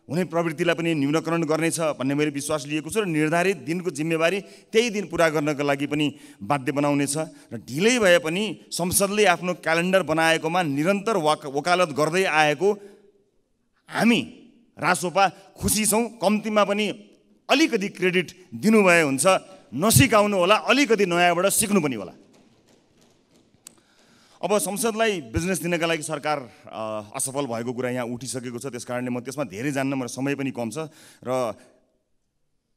हुने प्रवृत्तिलाई पनि न्यूनीकरण गर्नेछ भन्ने मैले विश्वास लिएको छु र निर्धारित दिनको जिम्मेवारी त्यही दिन पुरा गर्नका लागि पनि बाध्य बनाउनेछ। र ढिलै भए पनि संसदले आफ्नो क्यालेन्डर बनाएकोमा निरन्तर वकालत गर्दै आएको हामी रासोपा खुसी छौँ। कम्तीमा पनि अलिकति क्रेडिट दिनुभए हुन्छ, नसिकाउनु होला, अलिकति नयाँबाट सिक्नु पनि होला। अब संसदलाई बिजनेस दिनका लागि सरकार असफल भएको कुरा यहाँ उठिसकेको छ, त्यस कारणले म त्यसमा धेरै जान्न, मेरो समय पनि कम छ। र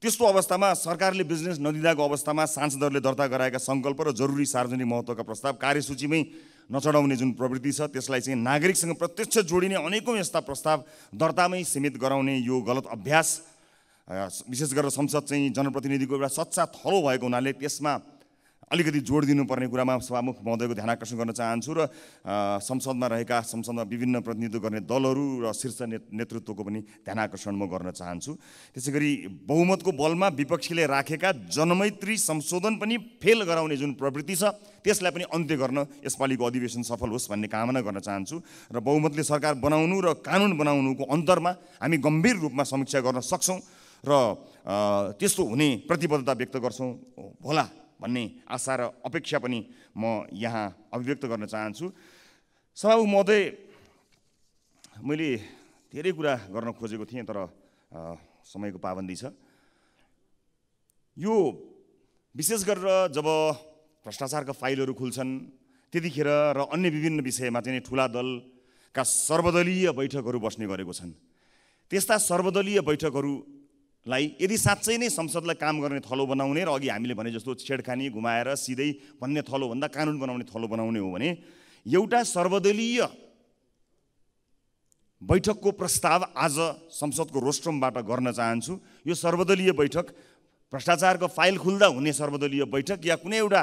त्यस्तो अवस्थामा सरकारले बिजनेस नदिँदाको अवस्थामा सांसदहरूले दर्ता गराएका सङ्कल्प र जरुरी सार्वजनिक महत्त्वका प्रस्ताव कार्यसूचीमै नचढाउने जुन प्रवृत्ति छ त्यसलाई चाहिँ नागरिकसँग प्रत्यक्ष जोडिने अनेकौँ यस्ता प्रस्ताव दर्तामै सीमित गराउने यो गलत अभ्यास, विशेष गरेर संसद चाहिँ जनप्रतिनिधिको एउटा सच्चा थलो भएको हुनाले त्यसमा अलिकति जोड दिनुपर्ने कुरामा सभामुख महोदयको ध्यान आकर्षण गर्न चाहन्छु र संसदमा विभिन्न प्रतिनिधित्व गर्ने दलहरू र शीर्ष नेतृत्वको पनि ध्यान आकर्षण म गर्न चाहन्छु। त्यसै गरी बहुमतको बलमा विपक्षीले राखेका जनमैत्री संशोधन पनि फेल गराउने जुन प्रवृत्ति छ त्यसलाई पनि अन्त्य गर्न यसपालिको अधिवेशन सफल होस् भन्ने कामना गर्न चाहन्छु र बहुमतले सरकार बनाउनु र कानुन बनाउनुको अन्तरमा हामी गम्भीर रूपमा समीक्षा गर्न सक्छौँ र त्यस्तो हुने प्रतिबद्धता व्यक्त गर्छौँ होला भन्ने आशा र अपेक्षा पनि म यहाँ अभिव्यक्त गर्न चाहन्छु। सभामुख महोदय, मैले धेरै कुरा गर्न खोजेको थिएँ तर समयको पाबन्दी छ। यो विशेष गरेर जब भ्रष्टाचारका फाइलहरू खुल्छन् त्यतिखेर र अन्य विभिन्न विषयमा चाहिँ ठुला दलका सर्वदलीय बैठकहरू बस्ने गरेको छन्। त्यस्ता सर्वदलीय बैठकहरू यदि साँच्चै नै संसदलाई काम गर्ने थलो बनाउने र अघि हामीले भने जस्तो छेडखानी घुमाएर सिधै भन्ने थलोभन्दा कानुन बनाउने थलो बनाउने हो भने एउटा सर्वदलीय बैठकको प्रस्ताव आज संसदको रोस्ट्रमबाट गर्न चाहन्छु। यो सर्वदलीय बैठक भ्रष्टाचारको फाइल खुल्दा हुने सर्वदलीय बैठक या कुनै एउटा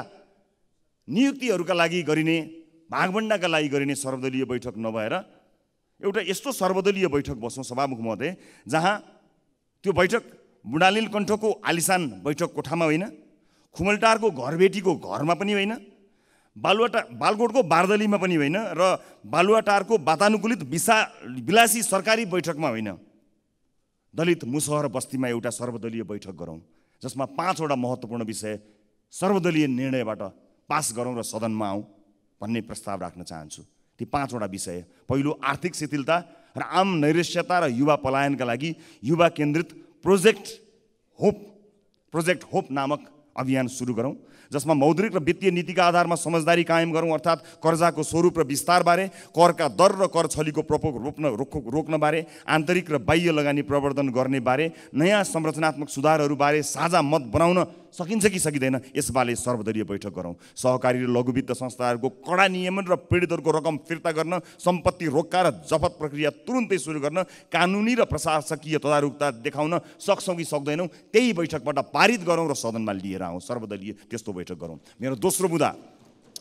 नियुक्तिहरूका लागि गरिने, भागभण्डाका लागि गरिने सर्वदलीय बैठक नभएर एउटा यस्तो सर्वदलीय बैठक बसौँ सभामुख महोदय जहाँ त्यो बैठक बुढालिल कण्ठको आलिसान बैठक कोठामा होइन, खुमलटारको घरबेटीको घरमा पनि होइन, बालकोटको बारदलीमा पनि होइन र बालुवाटारको वातानुकूलित विलासी सरकारी बैठकमा होइन, दलित मुसहर बस्तीमा एउटा सर्वदलीय बैठक गरौँ जसमा 5 वटा महत्त्वपूर्ण विषय सर्वदलीय निर्णयबाट पास गरौँ र सदनमा आउँ भन्ने प्रस्ताव राख्न चाहन्छु। ती 5 वटा विषय, पहिलो आर्थिक शिथिलता र आम नैराश्यता र युवा पलायनका लागि युवा केन्द्रित प्रोजेक्ट होप नामक अभियान सुरु गरौँ जसमा मौद्रिक र वित्तीय नीतिका आधारमा समझदारी कायम गरौँ, अर्थात् कर्जाको स्वरूप र विस्तारबारे, करका दर र कर छलीको प्रकोप रोक्नबारे, आन्तरिक र बाह्य लगानी प्रवर्धन गर्ने बारे, नयाँ संरचनात्मक सुधारहरूबारे साझा मत बनाउन सकिन्छ कि सकिँदैन यसबारे सर्वदलीय बैठक गरौँ। सहकारी र लघु वित्त संस्थाहरूको कडा नियमन र पीडितहरूको रकम फिर्ता गर्न, सम्पत्ति रोक्का र जफत प्रक्रिया तुरुन्तै सुरु गर्न, कानुनी र प्रशासकीय तदारुकता देखाउन सक्छौँ कि सक्दैनौँ त्यही बैठकबाट पारित गरौँ र सदनमा लिएर आउँ। सर्वदलीय त्यस्तो बैठक गरौँ। मेरो दोस्रो मुद्दा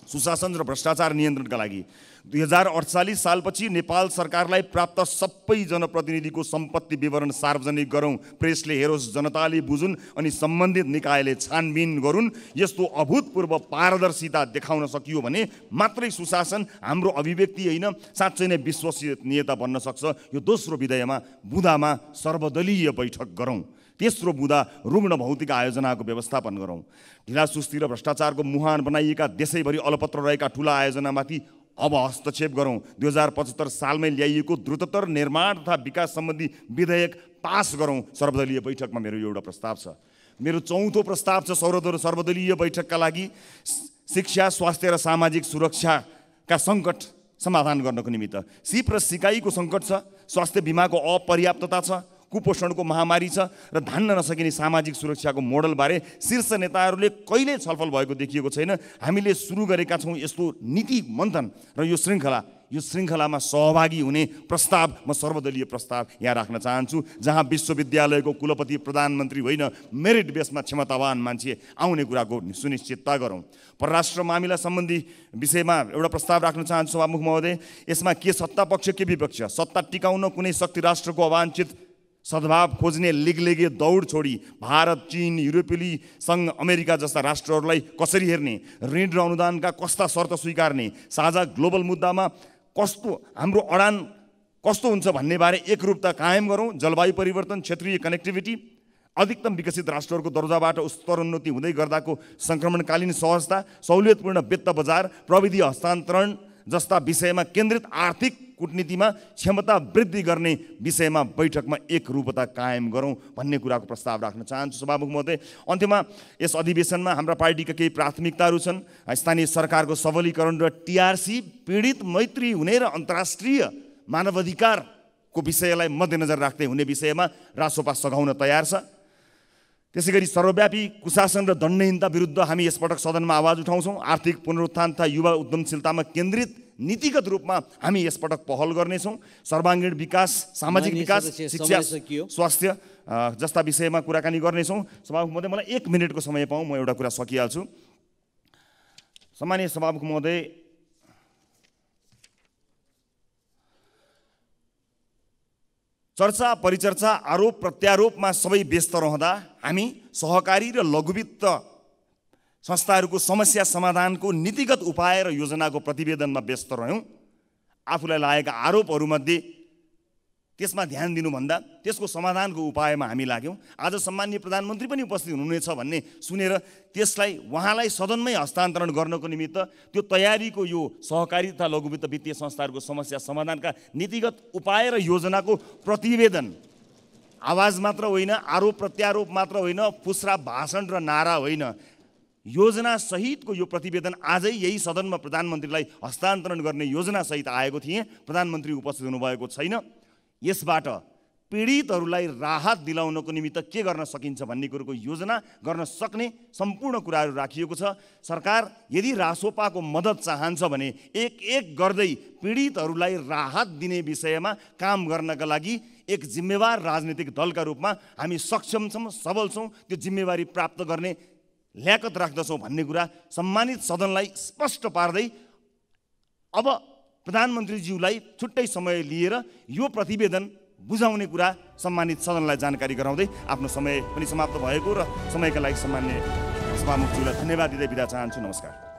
सुशासन र भ्रष्टाचार नियन्त्रणका लागि 2048 सालपछि नेपाल सरकारलाई प्राप्त सबै जनप्रतिनिधिको सम्पत्ति विवरण सार्वजनिक गरौँ। प्रेसले हेरोस्, जनताले बुझुन् अनि सम्बन्धित निकायले छानबिन गरून्। यस्तो अभूतपूर्व पारदर्शिता देखाउन सकियो भने मात्रै सुशासन हाम्रो अभिव्यक्ति होइन, साँच्चै नै विश्वसनीयता बन्न सक्छ। यो दोस्रो बुदामा सर्वदलीय बैठक गरौँ। तेस्रो बुदा रुग्ण भौतिक आयोजनाको व्यवस्थापन गरौँ। ढिलासुस्ती र भ्रष्टाचारको मुहान बनाइएका देशैभरि अलपत्र रहेका ठुला आयोजनामाथि अब हस्तक्षेप गरौँ। 2075 सालमै ल्याइएको द्रुततर निर्माण तथा विकास सम्बन्धी विधेयक पास गरौँ। सर्वदलीय बैठकमा मेरो एउटा प्रस्ताव छ। मेरो चौथो प्रस्ताव छ सर्वदलीय बैठकका लागि शिक्षा, स्वास्थ्य र सामाजिक सुरक्षाका सङ्कट समाधान गर्नको निमित्त। सिप र सिकाइको सङ्कट छ, स्वास्थ्य बिमाको अपर्याप्तता छ, कुपोषणको महामारी छ र धान्न नसकिने सामाजिक सुरक्षाको मोडलबारे शीर्ष नेताहरूले कहिल्यै छलफल भएको देखिएको छैन। हामीले सुरु गरेका छौँ यस्तो नीति मन्थन र यो श्रृङ्खलामा सहभागी हुने प्रस्ताव, म सर्वदलीय प्रस्ताव यहाँ राख्न चाहन्छु, जहाँ विश्वविद्यालयको कुलपति प्रधानमन्त्री होइन, मेरिट बेसमा क्षमतावान मान्छे आउने कुराको सुनिश्चितता गरौँ। परराष्ट्र मामिला सम्बन्धी विषयमा एउटा प्रस्ताव राख्न चाहन्छु सभामुख महोदय। यसमा के सत्ता पक्ष के विपक्ष, सत्ता टिकाउन कुनै शक्ति राष्ट्रको अवाञ्छित सद्भाव खोज्ने लिगलेगे दौड छोडी भारत, चीन, युरोपेली सङ्घ, अमेरिका जस्ता राष्ट्रहरूलाई कसरी हेर्ने, ऋण र अनुदानका कस्ता शर्त स्वीकार्ने, साझा ग्लोबल मुद्दामा हाम्रो अडान कस्तो हुन्छ भन्ने बारे एकरूपता कायम गरौँ। जलवायु परिवर्तन, क्षेत्रीय कनेक्टिभिटी, अधिकतम विकसित राष्ट्रहरूको दर्जाबाट स्तरोन्नति हुँदै गर्दाको सङ्क्रमणकालीन सहजता, सहुलियतपूर्ण वित्त बजार, प्रविधि हस्तान्तरण जस्ता विषयमा केन्द्रित आर्थिक कूटनीतिमा क्षमता वृद्धि गर्ने विषयमा बैठकमा एकरूपता कायम गरौँ भन्ने कुराको प्रस्ताव राख्न चाहन्छु सभामुख महोदय। अन्त्यमा यस अधिवेशनमा हाम्रा पार्टीका केही प्राथमिकताहरू छन्। स्थानीय सरकारको सबलीकरण र टिआरसी, पीडित मैत्री हुने र अन्तर्राष्ट्रिय मानवाधिकारको विषयलाई मध्यनजर राख्दै हुने विषयमा रासोपा सघाउन तयार छ। त्यसैगरी सर्वव्यापी कुशासन र दण्डहीनता विरुद्ध हामी यसपटक सदनमा आवाज उठाउँछौँ। आर्थिक पुनरुत्थान तथा युवा उद्यमशीलतामा केन्द्रित नीतिगत रूपमा हामी यसपटक पहल गर्नेछौँ। सर्वाङ्गीण विकास, सामाजिक विकास, शिक्षा, स्वास्थ्य जस्ता विषयमा कुराकानी गर्नेछौँ। सभामुख महोदय, मलाई 1 मिनटको समय पाऊँ, म एउटा कुरा सकिहाल्छु। सम्मानीय सभामुख महोदय, चर्चा परिचर्चा, आरोप प्रत्यारोपमा सबै व्यस्त रहँदा हामी सहकारी र लघुवित्त संस्थाहरूको समस्या समाधानको नीतिगत उपाय र योजनाको प्रतिवेदनमा व्यस्त रह्यौँ। आफूलाई लागेका आरोपहरूमध्ये त्यसमा ध्यान दिनुभन्दा त्यसको समाधानको उपायमा हामी लाग्यौँ। आज सम्माननीय प्रधानमन्त्री पनि उपस्थित हुनुहुनेछ भन्ने सुनेर त्यसलाई उहाँलाई सदनमै हस्तान्तरण गर्नको निमित्त त्यो तयारीको यो सहकारी तथा लघुवित्त वित्तीय संस्थाहरूको समस्या समाधानका नीतिगत उपाय र योजनाको प्रतिवेदन, आवाज मात्र होइन, आरोप प्रत्यारोप मात्र होइन, फुस्रा भाषण र नारा होइन, योजना सहितको यो प्रतिवेदन आजै यही सदनमा प्रधानमन्त्रीलाई हस्तान्तरण गर्ने योजना सहित आएको थिएँ। प्रधानमन्त्री उपस्थित हुनुभएको छैन। यसबाट पीडितहरूलाई राहत दिलाउनको निमित्त के गर्न सकिन्छ भन्ने कुरोको योजना गर्न सक्ने सम्पूर्ण कुराहरू राखिएको छ। सरकार यदि रासोपाको मद्दत चाहन्छ भने एक गर्दै पीडितहरूलाई राहत दिने विषयमा काम गर्नका लागि एक जिम्मेवार राजनीतिक दलका रूपमा हामी सक्षम छौँ, सबल छौँ, त्यो जिम्मेवारी प्राप्त गर्ने ल्याकत राख्दछौँ भन्ने कुरा सम्मानित सदनलाई स्पष्ट पार्दै अब प्रधानमन्त्रीज्यूलाई छुट्टै समय लिएर यो प्रतिवेदन बुझाउने कुरा सम्मानित सदनलाई जानकारी गराउँदै आफ्नो समय पनि समाप्त भएको र समयका लागि सम्मान्य सभामुखज्यूलाई धन्यवाद दिँदै बिदा चाहन्छु। नमस्कार।